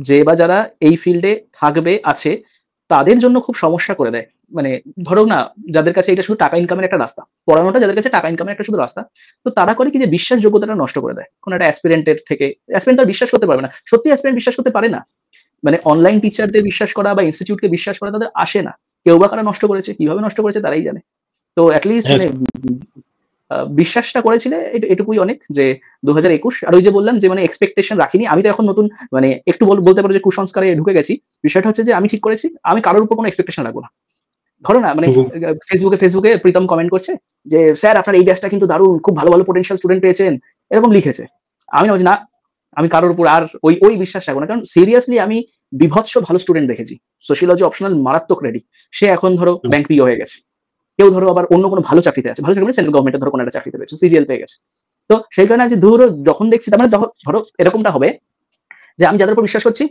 যে বা যারা এই ফিল্ডে থাকবে, আছে, তাদের জন্য খুব সমস্যা করে দেয়। মানে ধরো না, যাদের কাছে এটা শুধু টাকা ইনকামের একটা রাস্তা। পড়ানোটা যাদের কাছে টাকা ইনকামের একটা শুধু রাস্তা। তো তারা করে কি যে বিশ্বাসযোগ্যতাটা নষ্ট করে দেয়। কোন একটা অ্যাসপিরেন্ট এর থেকে। অ্যাসপিরেন্ট তো আর বিশ্বাস করতে পারবে না। সত্যি অ্যাসপিরেন্ট বিশ্বাস করতে পারে না। মানে অনলাইন টিচারদের বিশ্বাস করা বা ইনস্টিটিউটকে বিশ্বাস করা তাদের আসে না। কেউ বা কারা নষ্ট করেছে, কিভাবে নষ্ট করেছে তারাই জানে। তো এট লিস্ট
হ্যাঁ
মানে বিশ্বাসটা করেছিলে এটুকুই অনেক যে ২০২১ আর ওই যে বললাম যে মানে এক্সপেকটেশন রাখিনি। আমি তো এখন নতুন মানে একটু বলতে পারো যে কুসংস্কারে ঢুকে গেছি। বিষয়টা হচ্ছে যে আমি ঠিক করেছি আমি কারোর উপর কোনো এক্সপেকটেশন রাখবো না। ধরো না মানে
হুম,
ফেসবুকে প্রীতম কমেন্ট করছে যে, "স্যার আপনার এই ব্যাচটা কিন্তু দারুণ। খুব ভালো পোটেনশিয়াল স্টুডেন্ট পেয়েছেন।" এরকম লিখেছে। আমি না বলছি, "না, আমি কারোর উপর আর ওই বিশ্বাস রাখবো না।" কারণ সিরিয়াসলি আমি বিভৎস ভালো স্টুডেন্ট দেখেছি। সোশিওলজি অপশনাল মারাত্মক রেডি। সে এখন ধরো
হুম।
ব্যাংক পিও হয়ে গেছে। কেউ ধরো আবার অন্য কোনো ভালো চাকরিতে আছে। ভালো চাকরি মানে সেন্ট্রাল গভর্নমেন্টের ধরো কোনো একটা চাকরিতে পেয়েছে। সিজিএল পেয়ে গেছে। তো সেই কারণে যে ধরো যখন দেখছি তার মানে ধরো এরকমটা হবে যে আমি যাদের উপর বিশ্বাস করছি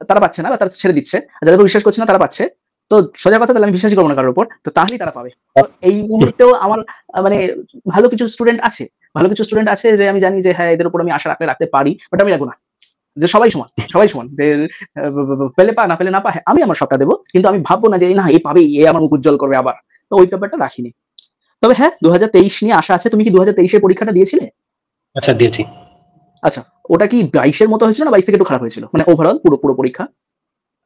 তারা পাচ্ছে না বা তারা ছেড়ে দিচ্ছে। আর যাদের উপর বিশ্বাস করছি না তারা পাচ্ছে। তো সোজা কথা তাহলে আমি বিশ্বাসই করব না কারোর উপর। তো তাহলেই তারা পাবে। তো এই মুহূর্তেও আমার মানে ভালো কিছু স্টুডেন্ট আছে। ভালো কিছু স্টুডেন্ট আছে যে আমি জানি যে হ্যাঁ, এদের উপর আমি আশা রাখতে পারি। বাট আমি রাখব না। যে সবাই সমান, সবাই সমান। যে পেলে পা না পেলে না পা। হ্যাঁ, আমি আমার সবটা দেব। কিন্তু আমি ভাববো না যে না এ পাবেই, এ আমার মুখ উজ্জ্বল করবে আবার। তো ওই ব্যাপারটা রাখিনি। তবে হ্যাঁ, ২০২৩ নিয়ে আশা আছে। তুমি কি ২০২৩ এর পরীক্ষাটা দিয়েছিলে?
আচ্ছা দিয়েছি।
আচ্ছা। ওটা কি ২২ এর মতো হয়েছিল না ২২ থেকে একটু খারাপ হয়েছিল? মানে ওভারঅল পুরো পরীক্ষা?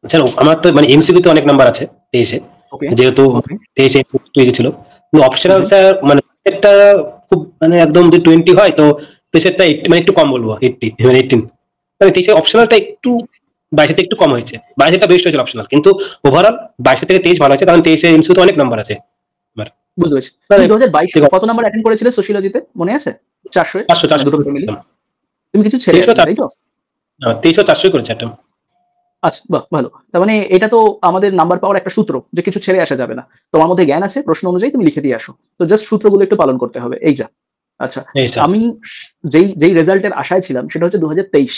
আচ্ছা আমার তো মানে এমসিকিউ তে অনেক নাম্বার আছে 23 এ।
ওকে,
যেহেতু
ওকে।
23 এ একটু ইজি ছিল। কিন্তু
হু,
অপশনাল
হু।
স্যার মানে একটা খুব মানে একদম যদি 20 হয় তো পেছনেরটা 80 মানে একটু কম বলবো 80 মানে 18 মানে 23 এর অপশনালটা একটু 22 থেকে একটু কম হয়েছে। 22 টা বেস্ট হয়েছিল অপশনাল। কিন্তু ওভারঅল 22 থেকে 23 ভালো হয়েছে কারণ 23 এ এমসিকিউ তে অনেক নাম্বার আছে আমার।
বুঝতে পেরেছি।
মানে
তুমি ২০২২ সালে কত নাম্বার অ্যাটেন্ড করেছিলে সোশিওলজিতে? মনে আছে? ৪০০ এ?
500
মানে
400
দুটো পেপার মিলিয়ে? তুমি কিছু ছেড়ে
23 ও
আসোনি,
400
তাই তো?
23 ও 400 করেছে একটা।
আচ্ছা, বাহ! ভালো। তার মানে এটা তো আমাদের নাম্বার পাওয়ার একটা সূত্র যে কিছু ছেড়ে আসা যাবে না। তোমার মধ্যে জ্ঞান আছে, প্রশ্ন অনুযায়ী তুমি লিখে দিয়ে আসো। তো জাস্ট সূত্রগুলো একটু পালন করতে হবে। এই যা। আচ্ছা,
এই স্যার।
আমি যেই রেজাল্ট এর আশায় ছিলাম সেটা হচ্ছে ২০২৩।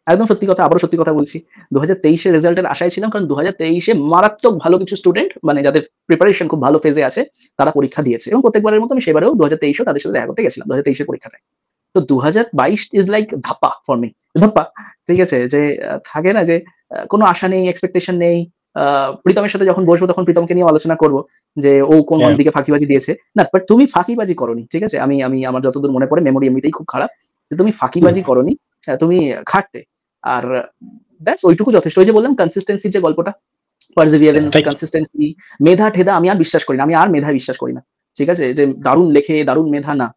একদম সত্যি কথা, আবারও সত্যি কথা বলছি। ২০২৩ এর রেজাল্ট এর আশায় ছিলাম কারণ ২০২৩ এ মারাত্মক ভালো কিছু স্টুডেন্ট মানে যাদের প্রিপারেশন খুব ভালো ফেজে আছে তারা পরীক্ষা দিয়েছে এবং প্রত্যেকবারের মতো আমি সেবারেও ২০২৩ এও তাদের সাথে দেখা করতে গেছিলাম ২০২৩ এর পরীক্ষাটায়। তো ২০২২ ইস লাইক ধাপ্পা ফর মি। ধাপ্পা। ঠিক আছে? যে থাকে না যে কোনো আশা নেই, এক্সপেকটেশন নেই। আ প্রীতমের সাথে যখন বসবো তখন প্রীতমকে নিয়েও আলোচনা করব যে ও কোন
হ্যাঁ।
দিকে ফাঁকিবাজি দিয়েছে। না, বাট তুমি ফাঁকিবাজি করোনি। ঠিক আছে? আমি আমার যতদূর মনে পড়ে মেমোরি এমনিতেই খুব খারাপ। যে তুমি
হুম,
ফাঁকিবাজি করোনি। তুমি খাটতে। আর ব্যাস ওইটুকু যথেষ্ট। ওই যে বললাম কনসিস্টেন্সি যে গল্পটা, পারসিভিয়ারেন্স,
রাইট।
কনসিস্টেন্সি, মেধা-ঠেদা আমি আর বিশ্বাস করি না। আমি আর মেধায় বিশ্বাস করি না। ঠিক আছে? যে দারুণ লেখে, দারুণ মেধা না।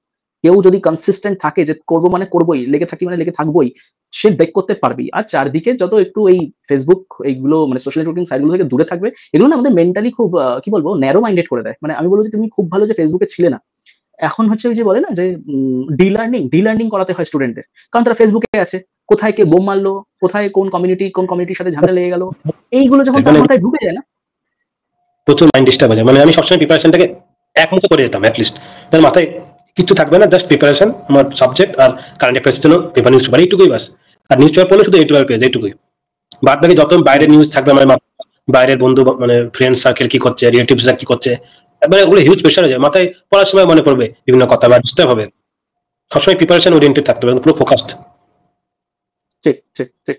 কেউ যদি কনসিস্টেন্ট থাকে যে করব মানে করবই, লেগে থাকি মানে লেগে থাকবই, সে ব্রেক করতে পারবেই। আর চারদিকে যত একটু এই Facebook এইগুলো মানে সোশ্যাল নেটওয়ার্কিং সাইট গুলো থেকে দূরে থাকবে, এগুলো না আমাদের মেন্টালি খুব কি বলবো ন্যারো মাইন্ডেড করে দেয়। মানে আমি বলব যে তুমি খুব ভালো যে Facebook এ ছিলে না। এখন হচ্ছে ওই যে বলে না যে ডি লার্নিং করাতে হয় স্টুডেন্টদের। কারণ তারা Facebook এ আছে। কোথায় কে বোম মারলো, কোথায় কোন কমিউনিটির সাথে ঝামেলা লেগে গেল। এইগুলো যখন তার
মানে
মাথায় ঢুকে যায় না।
প্রচুর মাইন্ড ডিস্টার্ব হয়ে যায়। মানে আমি সবসময় প্রিপারেশনটাকে একমুখে করে যেতাম অ্যাটলিস্ট। তার মাথায় কিচ্ছু থাকবে না, জাস্ট প্রিপারেশন, আমার সাবজেক্ট আর কারেন্ট অ্যাফেয়ার্সের জন্য পেপার নিউজ পেপার এইটুকুই বাস। আর নিউজ পেপার পড়লে শুধু এডিটোরিয়াল পেজ এইটুকুই। বাদ বাকি যত বাইরের নিউজ থাকবে আমার বাইরের বন্ধু মানে ফ্রেন্ড সার্কেল কি করছে, রিলেটিভসরা কি করছে, এবারে ওগুলো হিউজ প্রেশার হয়ে যায়। মাথায় পড়ার সময় মনে পড়বে বিভিন্ন কথা বা ডিস্টার্ব হবে। সবসময় প্রিপারেশন ওরিয়েন্টেড থাকতে হবে, পুরো ফোকাসড।
ঠিক, ঠিক, ঠিক।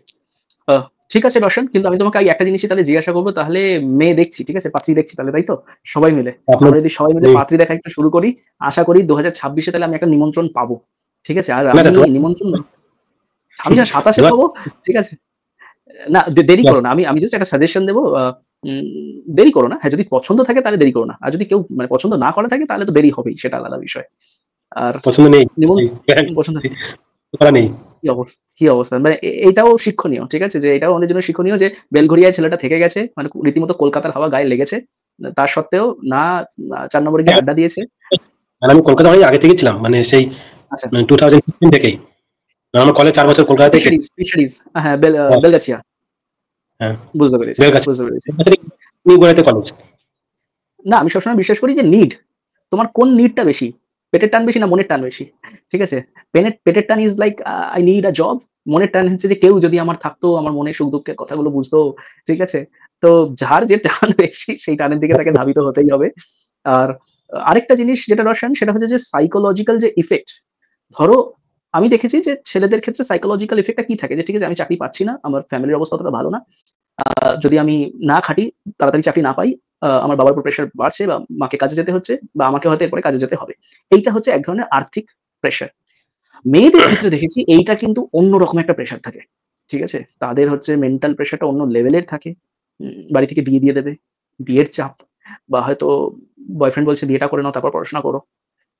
আহ ঠিক আছে রওশন। কিন্তু আমি তোমাকে এই একটা জিনিসই তাহলে জিজ্ঞাসা করব তাহলে মেয়ে দেখছি, ঠিক আছে? পাত্রী দেখছি তাহলে, তাই তো? সবাই মিলে।
আপনি
আমরা যদি সবাই মিলে পাত্রী দেখা একটু শুরু করি, আশা করি ২০২৬ এ তাহলে আমি একটা নিমন্ত্রণ পাবো। ঠিক আছে? আর
না
আমি
দোয়া
নিমন্ত্রণ ২৬ আর ২৭ এ
দোয়া
পাবো। ঠিক আছে? না দেরি করো না। আমি জাস্ট একটা সাজেশন দেব। উম দেরি করো না। হ্যাঁ, যদি পছন্দ থাকে তাহলে দেরি করো না। আর যদি কেউ মানে পছন্দ না করা থাকে তাহলে তো দেরি হবেই। সেটা আলাদা বিষয়। আর
পছন্দ নেই।
নিমন
এই,
পছন্দ
করা নেই।
কি অবস্থা? মানে এটাও শিক্ষণীয়। ঠিক আছে? যে এটাও আমাদের জন্য শিক্ষণীয় যে বেলঘরিয়ায় ছেলেটা থেকে গেছে। মানে রীতিমতো কলকাতার হাওয়া গায়ে লেগেছে। তার সত্ত্বেও না ৪ নম্বরে গিয়ে আড্ডা দিয়েছে।
আর আমি কলকাতা অনেক আগে থেকে ছিলাম, মানে সেই
আচ্ছা,
2015 থেকেই। আমার কলেজ ৪ বছর কলকাতাতেই কেটে।
ফিশারিজ হ্যাঁ,
হ্যাঁ,
বেলগাছিয়া।
হ্যাঁ,
বুঝতে পেরেছি,
বেলগাছি
বুঝতে পেরেছি।
নিউ গড়িয়াতে কলেজ।
না, আমি সবসময় বিশ্বাস করি যে নিড। তোমার কোন নিডটা বেশি? পেটের টান বেশি না মনের টান বেশি? ঠিক আছে? পেটের টান ইস like I need a job. মনের টান হচ্ছে যে কেউ যদি আমার থাকতো, আমার মনের সুখ-দুঃখের কথাগুলো বুঝতো। ঠিক আছে? তো যার যে টান বেশি সেই টানের দিকে তাকে ধাবিত হতেই হবে। আর আরেকটা জিনিস যেটা রসায়ন সেটা হচ্ছে যে সাইকোলজিক্যাল যে ইফেক্ট। ধরো আমি দেখেছি যে ছেলেদের ক্ষেত্রে সাইকোলজিক্যাল ইফেক্টটা কি থাকে যে ঠিক আছে আমি চাকরি পাচ্ছি না, আমার ফ্যামিলির অবস্থা অতটা ভালো না। যদি আমি না খাটি, তাড়াতাড়ি চাকরি না পাই, আমার বাবার উপর প্রেশার বাড়ছে বা মাকে কাজে যেতে হচ্ছে বা আমাকে হয়তো এরপরে কাজে যেতে হবে। এইটা হচ্ছে এক ধরনের আর্থিক প্রেশার। মেয়েদের ক্ষেত্রে দেখেছি এইটা কিন্তু অন্যরকম একটা প্রেশার থাকে। ঠিক আছে? তাদের হচ্ছে মেন্টাল প্রেশারটা অন্য লেভেলের থাকে। বাড়ি থেকে বিয়ে দিয়ে দেবে, বিয়ের চাপ বা হয়তো বয়ফ্রেন্ড বলছে বিয়েটা করে নাও তারপর পড়াশোনা করো।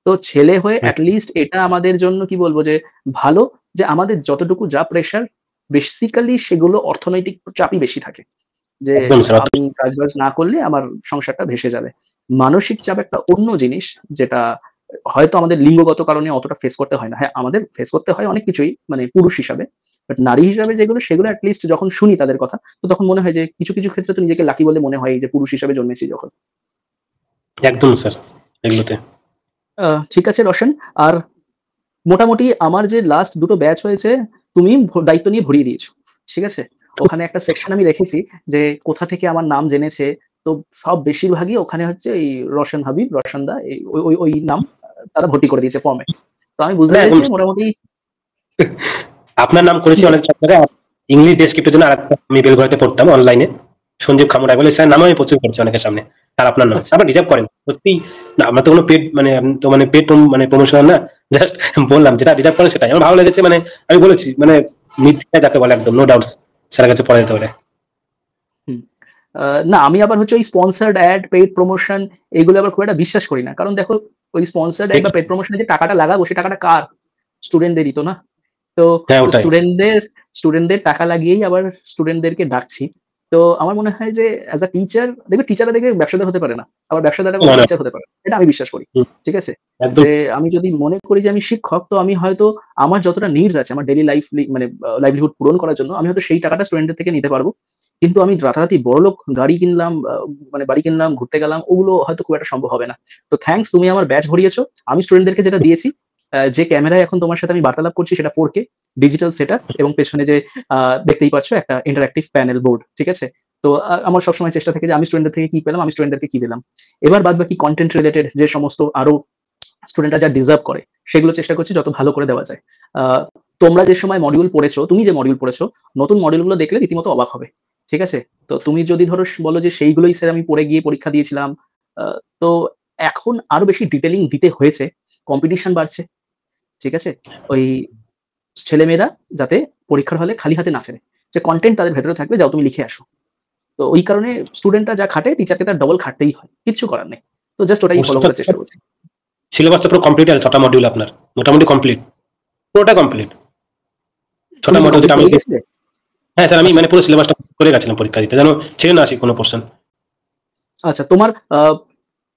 তো ছেলে হয়ে এট লিস্ট এটা আমাদের জন্য কি বলবো যে ভালো যে আমাদের যতটুকু যা প্রেশার বেসিক্যালি সেগুলো অর্থনৈতিক চাপই বেশি থাকে। যে
একদম স্যার।
আমি কাজ-বাজ না করলে আমার সংসারটা ভেসে যাবে। মানসিক চাপ একটা অন্য জিনিস যেটা হয়তো আমাদের লিঙ্গগত কারণে অতটা ফেস করতে হয় না। হ্যাঁ, আমাদের ফেস করতে হয় অনেক কিছুই মানে পুরুষ হিসাবে। বাট নারী হিসাবে যেগুলো সেগুলো এট লিস্ট যখন শুনি তাদের কথা তো তখন মনে হয় যে কিছু ক্ষেত্রে তো নিজেকে লাকি বলে মনে হয় এই যে পুরুষ হিসাবে জন্মেছি যখন।
একদম স্যার এগুলোতে।
ঠিক আছে রোশন। আর মোটামুটি আমার যে লাস্ট ২ টো ব্যাচ হয়েছে, তুমি দায়িত্ব নিয়ে ভরিয়ে দিয়েছো। ঠিক আছে? ওখানে একটা সেকশন আমি রেখেছি যে কোথা থেকে আমার নাম জেনেছে। তো সব বেশিরভাগই ওখানে হচ্ছে এই রোশন হাবিব, রোশন দা এই ওই নাম তারা ভর্তি করে দিয়েছে ফর্মে। তো আমি বুঝতে
না একদম
পেরেছি মোটামুটি
আপনার নাম করেছি অনেক জায়গায়। ইংলিশ ডেসক্রিপ্টের জন্য আরেকটা আমি বেলঘড়াতে পড়তাম অনলাইনে, সঞ্জীব খামুরা বলে স্যার নাম আমি প্রচুর করেছি অনেকের সামনে। আর আপনার নাম
আচ্ছা,
আবার রিজার্ভ করেন সত্যি। না আমরা তো কোনো পেড মানে তো মানে পেড মানে প্রমোশন না, জাস্ট বললাম যেটা রিজার্ভ করেন সেটাই আমার ভালো লেগেছে। মানে আমি বলেছি মানে নির্দ্বিধায় যাকে বলে একদম নো ডাউটস স্যারের কাছে পড়া যেতে পারে।
হুম। না আমি আবার হচ্ছে ওই স্পন্সরড অ্যাড, পেইড প্রমোশন এগুলো আবার খুব একটা বিশ্বাস করি না। কারণ দেখো ওই স্পন্সরড অ্যাড
ঠিক।
বা পেইড প্রমোশন এ যে টাকাটা লাগাবো সে টাকাটা কার? স্টুডেন্টদেরই তো না? তো
হ্যাঁ ওটাই।
স্টুডেন্টদের টাকা লাগিয়েই আবার স্টুডেন্টদেরকে ডাকছি। তো আমার মনে হয় যে অ্যাজ আ টিচার দেখবে টিচাররা দেখবে ব্যবসাদার হতে পারে না। আবার ব্যবসাদাররা
না
কখনো
না
টিচার হতে পারে না। এটা আমি বিশ্বাস করি। ঠিক আছে?
একদম।
যে আমি যদি মনে করি যে আমি শিক্ষক তো আমি হয়তো আমার যতটা নিডস আছে আমার ডেইলি লাইফ মানে লাইভলিহুড পূরণ করার জন্য আমি হয়তো সেই টাকাটা স্টুডেন্টদের থেকে নিতে পারবো। কিন্তু আমি রাতারাতি বড়লোক গাড়ি কিনলাম, মানে বাড়ি কিনলাম, ঘুরতে গেলাম ওগুলো হয়তো খুব একটা সম্ভব হবে না। তো থ্যাংকস তুমি আমার ব্যাচ ভরিয়েছো। আমি স্টুডেন্টদেরকে যেটা দিয়েছি যে ক্যামেরায় এখন তোমার সাথে আমি বার্তালাপ করছি সেটা 4K ডিজিটাল সেটআপ এবং পেছনে যে দেখতেই পাচ্ছ একটা ইন্টারেক্টিভ প্যানেল বোর্ড। ঠিক আছে? তো আমার সবসময় চেষ্টা থাকে যে আমি স্টুডেন্টদের থেকে কি পেলাম, আমি স্টুডেন্টদেরকে কি দিলাম। এবার বাদবাকি কনটেন্ট রিলেটেড যে সমস্ত আরো স্টুডেন্টরা যা ডিজার্ভ করে সেগুলো চেষ্টা করছি যত ভালো করে দেওয়া যায়। আ তোমরা যে সময় মডিউল পড়েছো, তুমি যে মডিউল পড়েছো, নতুন মডিউলগুলো দেখলে রীতিমতো অবাক হবে। ঠিক আছে? তো তুমি যদি ধরো বলো যে সেইগুলোই স্যার আমি পড়ে গিয়ে পরীক্ষা দিয়েছিলাম। আ তো এখন আরো বেশি ডিটেইলিং দিতে হয়েছে। কম্পিটিশন বাড়ছে। ঠিক আছে? ওই ছেলেমেয়েরা যাতে পরীক্ষার হলে খালি হাতে না ফেরে। যে কনটেন্ট তাদের ভেতরে থাকবে যাও তুমি লিখে আসো। তো ওই কারণে স্টুডেন্টরা যা খাটে টিচারকে তার ডবল খাটতেই হয়। কিচ্ছু করার নেই। তো জাস্ট ওটাই ফলো করার চেষ্টা করছি।
সিলেবাসটা পুরো কমপ্লিট আছে 6টা মডিউল আপনার মোটামুটি কমপ্লিট, পুরোটা কমপ্লিট।
তুমি
6টা
কি
মডিউল
কমপ্লিট
যেটা আমি
করে গেছিলে?
হ্যাঁ স্যার আমি
আচ্ছা,
মানে পুরো সিলেবাসটা করে গেছিলাম পরীক্ষা দিতে যেন ছেড়ে না আসি কোনো পোর্শন।
আচ্ছা তোমার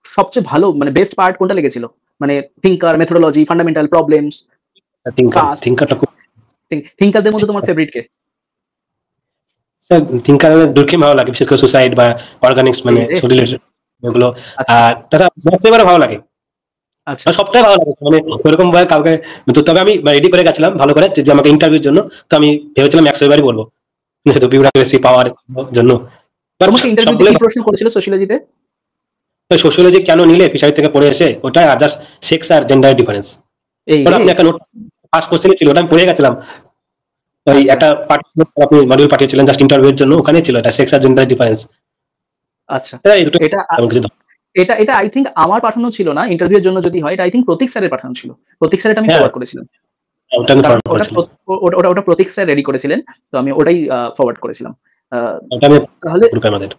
সবচেয়ে ভালো মানে বেস্ট পার্ট কোনটা লেগেছিল? মানে thinker, methodology, fundamental, problems, caste,
থিঙ্কারটা খুব
থিংকারদের মধ্যে তোমার ফেভারিট কে?
স্যার থিঙ্কার দুর্গেম ভালো লাগে বিশেষ করে সুসাইড বা অর্গানিক্স
এই
মানে
রে!
শরীরের ওগুলো।
আচ্ছা,
আর তাছাড়া ম্যাথস এবারে ভালো লাগে,
আচ্ছা,
আর সবটাই ভালো লাগে মানে ওরকম ভাবে কাউকে। তো তবে আমি রেডি করে গেছিলাম ভালো করে যে আমাকে ইন্টারভিউর জন্য, তো আমি ভেবেছিলাম 100 বারই বলবো তো বিউরোক্রেসি পাওয়ার জন্য। বাট
তোমাকে ইন্টারভিউতে
সবগুলোই
কি প্রশ্ন করেছিল সোশিওলজিতে?
সোশিওলজি কেন নিলে ফিশারি থেকে পড়ে এসে ওটা আর জাস্ট সেক্স আর জেন্ডার ডিফারেন্স,
এই
ওটা
রে!
আপনি একটা নোট ফার্স্ট কোশ্চেনই ছিল ওটা আমি পড়ে গেছিলাম। ওই
আচ্ছা,
একটা পার্ট আপনি মডিউল পাঠিয়েছিলেন জাস্ট ইন্টারভিউর জন্য, ওখানে ছিল এটা সেক্স আর জেন্ডার ডিফারেন্স।
আচ্ছা।
এই দুটো
এটা
তেমন কিছু দাও।
এটা আই থিংক আমার পাঠানো ছিল না ইন্টারভিউ এর জন্য যদি হয়। এটা আই থিংক প্রতীক স্যারের পাঠানো ছিল। প্রতীক স্যার এটা আমি
হ্যাঁ
ফরওয়ার্ড করেছিলাম।
ওটা আমি
কারণ
ফরওয়ার্ড
ওটা
করেছিলাম।
ওটা প্রতীক স্যার রেডি করেছিলেন। তো আমি ওটাই ফরওয়ার্ড করেছিলাম। আ
ওটা আমি
তাহলে
গ্রুপে আমাদের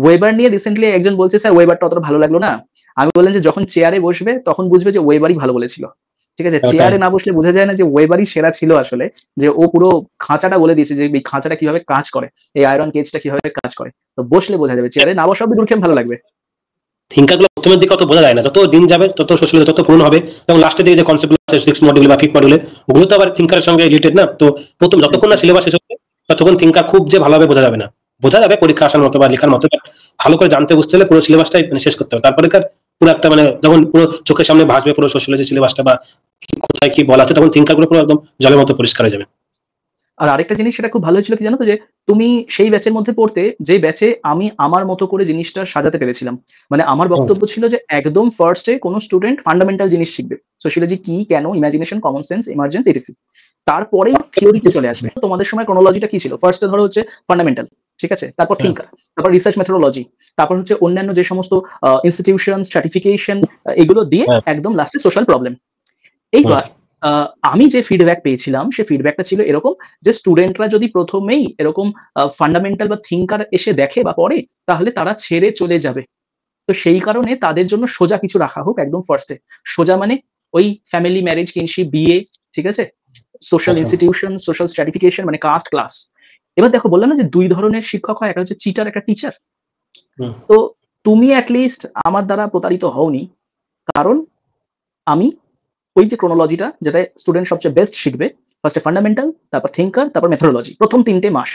ওয়েবার নিয়ে রিসেন্টলি একজন বলছে স্যার ওয়েবারটা অতটা ভালো লাগলো না। আমি বললাম যে যখন চেয়ারে বসবে তখন বুঝবে যে ওয়েবারই ভালো বলেছিল। ঠিক আছে?
ওটাই
চেয়ারে না বসলে বোঝা যায় না যে ওয়েবারই সেরা ছিল আসলে। যে ও পুরো খাঁচাটা বলে দিয়েছে যে এই খাঁচাটা কিভাবে কাজ করে। এই আয়রন কেজটা কিভাবে কাজ করে। তো বসলে বোঝা যাবে। চেয়ারে না বসা অব্দি দূরক্ষেপ ভালো লাগবে।
থিঙ্কার গুলো প্রথমের দিকে অত বোঝা যায় না, যত দিন যাবে তত সোশ্যাল তত পূর্ণ হবে। এবং লাস্টের দিকে যে কনসেপ্ট আছে 6 মডিউল বা 5 মডিউলে ওগুলো তো আবার থিঙ্কারের সঙ্গে রিলেটেড না। তো প্রথম
হুম,
যতক্ষণ না
হুম।
সিলেবাস শেষ হবে ততক্ষণ থিঙ্কার খুব যে ভালোভাবে বোঝা যাবে না। বোঝা যাবে পরীক্ষা আসার মতো বা লেখার মতো, but ভালো করে জানতে বুঝতে হলে পুরো সিলেবাসটাই মানে শেষ করতে হবে। তারপরে পুরো একটা মানে যখন পুরো চোখের সামনে ভাসবে পুরো সোশ্যালজি সিলেবাসটা বা কোথায় কি বলা আছে তখন থিঙ্কার গুলো পুরো একদম জলের মতো পরিষ্কার হয়ে যাবে।
আর আরেকটা জিনিস সেটা খুব ভালো হয়েছিল কি জানো তো? যে তুমি সেই ব্যাচের মধ্যে পড়তে, যে ব্যাচে আমি আমার মতো করে জিনিসটা সাজাতে পেরেছিলাম। মানে আমার
হুম,
বক্তব্য ছিল যে একদম ফার্স্ট এ কোন স্টুডেন্ট ফান্ডামেন্টাল জিনিস শিখবে। সোশিওলজি কি, কেন, imagination, common sense, emergence, ATC. তারপরেই থিওরিতে চলে আসবে। তোমাদের সময় ক্রোনোলজিটা কি ছিল? ফার্স্ট এ ধরো হচ্ছে ফান্ডামেন্টাল, ঠিক আছে? তারপর
হ্যাঁ,
থিংকার, তারপর রিসার্চ মেথোডোলজি, তারপর হচ্ছে অন্যান্য যে সমস্ত ইনস্টিটিউশন, স্ট্র্যাটিফিকেশন এগুলো দিয়ে
হ্যাঁ,
একদম লাস্টে সোশ্যাল প্রবলেম।
হুম,
এইবার আমি যে ফিডব্যাক পেয়েছিলাম, সে ফিডব্যাকটা ছিল এরকম যে স্টুডেন্টরা যদি প্রথমেই এরকম ফান্ডামেন্টাল বা থিংকার এসে দেখে বা পড়ে, তাহলে তারা ছেড়ে চলে যাবে। তো সেই কারণে তাদের জন্য সোজা কিছু রাখা হোক একদম ফার্স্ট এ। সোজা মানে ওই ফ্যামিলি, ম্যারেজ, কিনশিপ, বিয়ে, ঠিক আছে? সোশ্যাল
আচ্ছা,
ইনস্টিটিউশন, সোশ্যাল স্ট্র্যাটিফিকেশন মানে কাস্ট, ক্লাস। এবার দেখো বললাম না যে ২ ধরনের শিক্ষক হয়, একটা হচ্ছে চিটার, একটা টিচার।
হুম,
তো তুমি এট লিস্ট আমার দ্বারা প্রতারিত হওনি। কারণ আমি ওই যে ক্রোনোলজিটা যেটা স্টুডেন্ট সবচেয়ে বেস্ট শিখবে, ফার্স্ট এ ফান্ডামেন্টাল, তারপর থিংকার, তারপর মেথোডোলজি। প্রথম ৩ টে মাস।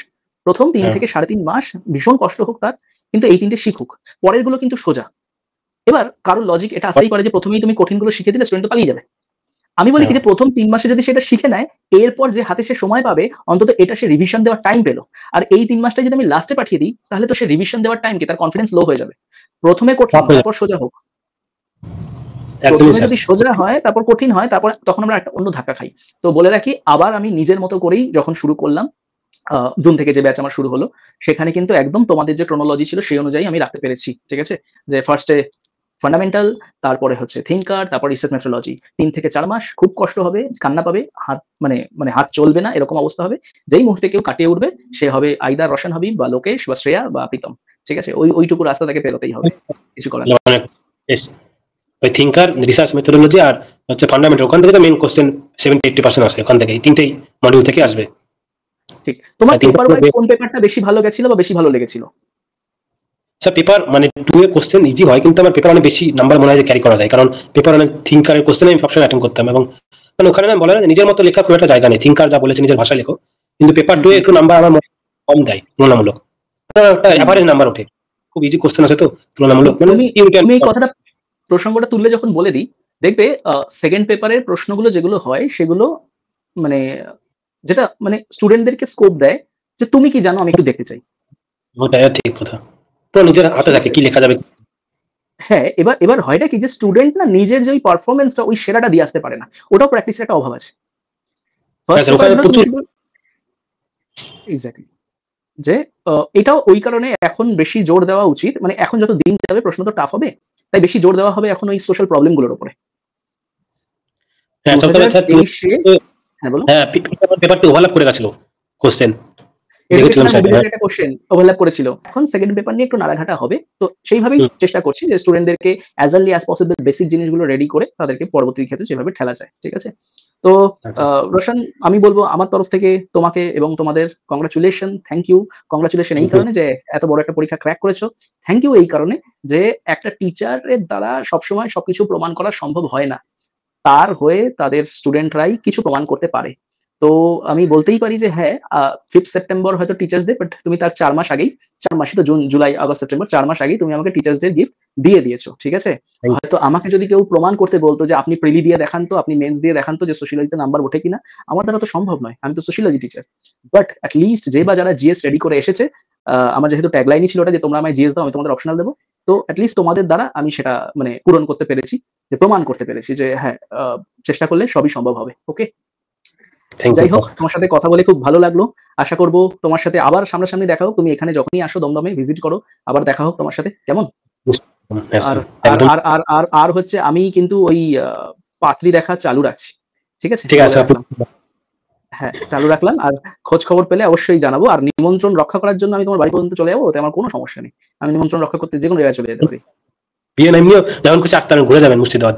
প্রথম ৩
হ্যাঁ,
থেকে ৩.৫ মাস ভীষণ কষ্ট হোক তার। কিন্তু এই ৩ টে শিখুক। পরেরগুলো কিন্তু সোজা। এবার কারোর লজিক এটা আসতেই পারে যে প্রথমেই তুমি কঠিনগুলো শিখিয়ে দিলে স্টুডেন্ট তো পালিয়ে যাবে। আমি বলি কি
হ্যাঁ,
যে প্রথম ৩ মাসে যদি সেটা শিখে নেয়, এরপর যে হাতে সে সময় পাবে অন্তত এটা সে রিভিশন দেওয়ার টাইম পেল। আর এই ৩ মাসটা যদি আমি লাস্টে পাঠিয়ে দিই, তাহলে তো সে রিভিশন দেওয়ার টাইম কি? তার কনফিডেন্স লো হয়ে যাবে। প্রথমে কঠিন
চাপ হয়ে
তারপর সোজা হোক।
যাবে। একদমই
প্রথমে
স্যার।
যদি সোজা হয় তারপর কঠিন হয়, তারপর তখন আমরা একটা অন্য ধাক্কা খাই। তো বলে রাখি আবার আমি নিজের মতো করেই যখন শুরু করলাম, জুন থেকে যে ব্যাচ আমার শুরু হলো, সেখানে কিন্তু একদম তোমাদের যে ক্রোনোলজি ছিল সেই অনুযায়ী আমি রাখতে পেরেছি। ঠিক আছে? যে ফার্স্ট এ ফান্ডামেন্টাল, তারপরে হচ্ছে থিংকার, তারপর রিসার্চ মেথোডোলজি। ৩ থেকে ৪ মাস খুব কষ্ট হবে, কান্না পাবে, হাত মানে হাত চলবে না এরকম অবস্থা হবে। যেই মুহূর্তে কেউ কাটিয়ে উঠবে সে হবে আইদার রওশন হাবিব বা লোকেশ বা শ্রেয়া বা প্রীতম। ঠিক আছে? ওইটুকু রাস্তা তাকে পেরোতেই হবে। কিছু করার নেই।
মানে yes, ওই থিঙ্কার, রিসার্চ মেথোডোলজি আর হচ্ছে ফান্ডামেন্টাল, ওখান থেকে তো মেইন কোশ্চেন 70-80% আসে ওখান থেকে, এই তিনটেই মডিউল থেকে আসবে।
ঠিক। তোমার
আর তিনটা
পেপার ওয়াইজ কোন পেপারটা বেশি ভালো গেছিল বা বেশি ভালো লেগেছিল?
স্যার পেপার মানে 2 এর কোশ্চেন ইজি হয়, কিন্তু আমার পেপার অনেক বেশি নাম্বার মনে হয় ক্যারি করা যায়, কারণ পেপার অনেক থিঙ্কারের কোশ্চেন আমি সবসময় অ্যাটেন্ড করতাম, এবং মানে ওখানে না বলে না যে নিজের মতো লেখা খুব একটা জায়গা নেই, থিঙ্কার যা বলেছে নিজের ভাষায় লেখো, কিন্তু পেপার
হুম,
2 এ
হুম।
একটু নাম্বার আমার মনে হয় কম দেয় তুলনামূলক, একটা
হুম।
এভারেজ নাম্বার ওঠে, খুব ইজি কোশ্চেন আছে তো
তু
তুলনামূলক, মানে
তুমি
ইউনিট।
তুমি এই কথাটা প্রসঙ্গটা তুললে যখন বলে দিই, দেখবে সেকেন্ড পেপারের প্রশ্নগুলো যেগুলো হয় সেগুলো মানে যেটা মানে স্টুডেন্টদেরকে স্কোপ দেয় যে, "তুমি কি জানো আমি একটু দেখতে চাই।"
ওটাই ঠিক কথা, তো নিজের হাতে
ঠিক
থাকে
আছে?
কি লেখা যাবে।
হ্যাঁ, এবার হয়টা কি যে স্টুডেন্ট না নিজের যে ওই পারফরম্যান্সটা ওই সেরাটা দিয়ে আসতে পারে না। ওটাও প্র্যাকটিসের একটা অভাব আছে।
হ্যাঁ
ফার্স্ট
স্যার,
পেপারে
ওখানে
ধরো তুমি
প্রচুর।
শুধু এক্সাক্টলি যে এটাও ওই কারণে এখন বেশি জোর দেওয়া উচিত। মানে এখন যত দিন যাবে প্রশ্ন তো টাফ হবে। তাই বেশি জোর দেওয়া হবে এখন ওই সোশ্যাল প্রবলেম গুলোর উপরে।
হ্যাঁ স্যার, তবে স্যার
২০২৩ এ হ্যাঁ, বলো?
হ্যাঁ পেপারটি ওভারল্যাপ করে গেছিল কোশ্চেন,
এডুকেশন
দেখেছিলাম
আর
স্যার। হ্যাঁ,
মোবিলিটির একটা কোয়েশ্চেন ওভারল্যাপ করেছিল। এখন সেকেন্ড পেপার নিয়ে একটু নাড়াঘাটা হবে। তো সেইভাবেই
হুম,
চেষ্টা করছি যে স্টুডেন্টদেরকে as early as possible basic জিনিসগুলো রেডি করে তাদেরকে পরবর্তী ক্ষেত্রে যেভাবে ঠেলা যায়। ঠিক আছে? তো
আচ্ছা,
রোশন, আমি বলব আমার তরফ থেকে তোমাকে এবং তোমাদের কংগ্রাচুলেশন, থ্যাংক ইউ। কংগ্রাচুলেশন এই
থ্যাংক ইউ।
কারণে যে এত বড় একটা পরীক্ষা ক্র্যাক করেছো। থ্যাংক ইউ এই কারণে যে একটা টিচারের দ্বারা সবসময় সবকিছু প্রমাণ করা সম্ভব হয় না। তার হয়ে তাদের স্টুডেন্টরাই কিছু প্রমাণ করতে পারে। তো আমি বলতেই পারি যে হ্যাঁ, 5th সেপ্টেম্বর হয়তো টিচার্স ডে, বাট তুমি তার ৪ মাস আগেই, ৪ মাসই তো জুন, জুলাই, আগস্ট, সেপ্টেম্বর ৪ মাস আগেই তুমি আমাকে টিচার্স ডে গিফট দিয়ে দিয়েছো। ঠিক আছে? হয়তো আমাকে যদি কেউ প্রমাণ করতে বলতো যে আপনি প্রিলি দিয়ে দেখান তো, আপনি মেন্স দিয়ে দেখান তো যে সোশিওলজিতে নাম্বার ওঠে কিনা? আমার দ্বারা তো সম্ভব নয়। আমি তো sociology teacher. But at least যে বা যারা জিএস রেডি করে এসেছে, আমার যেহেতু ট্যাগলাইনই ছিল ওটা যে তোমরা আমায় জিএস দাও আমি তোমাদের অপশনাল দেব। তো এট লিস্ট তোমাদের দ্বারা আমি সেটা মানে পূরণ করতে পেরেছি। যে প্রমাণ করতে পেরেছি যে হ্যাঁ, চেষ্টা করলে সবই সম্ভব হবে। ওকে?
Thank you.
যাই হোক, তোমার সাথে কথা বলে খুব ভালো লাগলো। আশা করব তোমার সাথে আবার সামনাসামনি দেখা হোক। তুমি এখানে যখনই আসো দমদমে ভিজিট করো, আবার দেখা হোক তোমার সাথে। কেমন?
হ্যাঁ
আর
স্যার,
আর
একদম।
আর আর আর আর হচ্ছে আমি কিন্তু ওই পাত্রী দেখা চালু রাখছি। ঠিক আছে?
ঠিক আছে
বলে
আপনি।
রাখলাম। হ্যাঁ, চালু রাখলাম। আর খোঁজ খবর পেলে অবশ্যই জানাবো। আর নিমন্ত্রণ রক্ষা করার জন্য আমি তোমার বাড়ি পর্যন্ত চলে যাবো। ওতে আমার কোনো সমস্যা নেই। আমি নিমন্ত্রণ রক্ষা করতে যেকোনো জায়গায় চলে যেতে পারি।
বিয়ে না, এমনিও যেমন খুশি আসতে পারেন, ঘুরে যাবেন মুর্শিদাবাদ।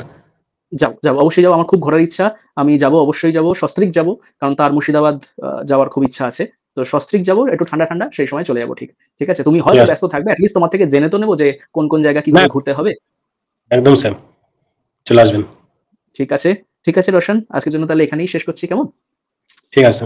যাবো, যাবো। অবশ্যই যাবো। আমার খুব ঘোরার ইচ্ছা। আমি যাবো, অবশ্যই যাবো। সস্ত্রীক যাবো। কারণ তার মুর্শিদাবাদ যাওয়ার খুব ইচ্ছা আছে। তো সস্ত্রীক যাবো। একটু ঠান্ডা, ঠান্ডা সেই সময় চলে যাবো ঠিক। ঠিক আছে? তুমি
ঠিক
হয়তো
আছে।
ব্যস্ত থাকবে। এট লিস্ট তোমার থেকে জেনে তো নেবো যে কোন জায়গা
না,
কিভাবে ঘুরতে হবে।
একদম স্যার, চলে আসবেন।
ঠিক আছে? ঠিক আছে রোশন। আজকের জন্য তাহলে এখানেই শেষ করছি। কেমন?
ঠিক আছে।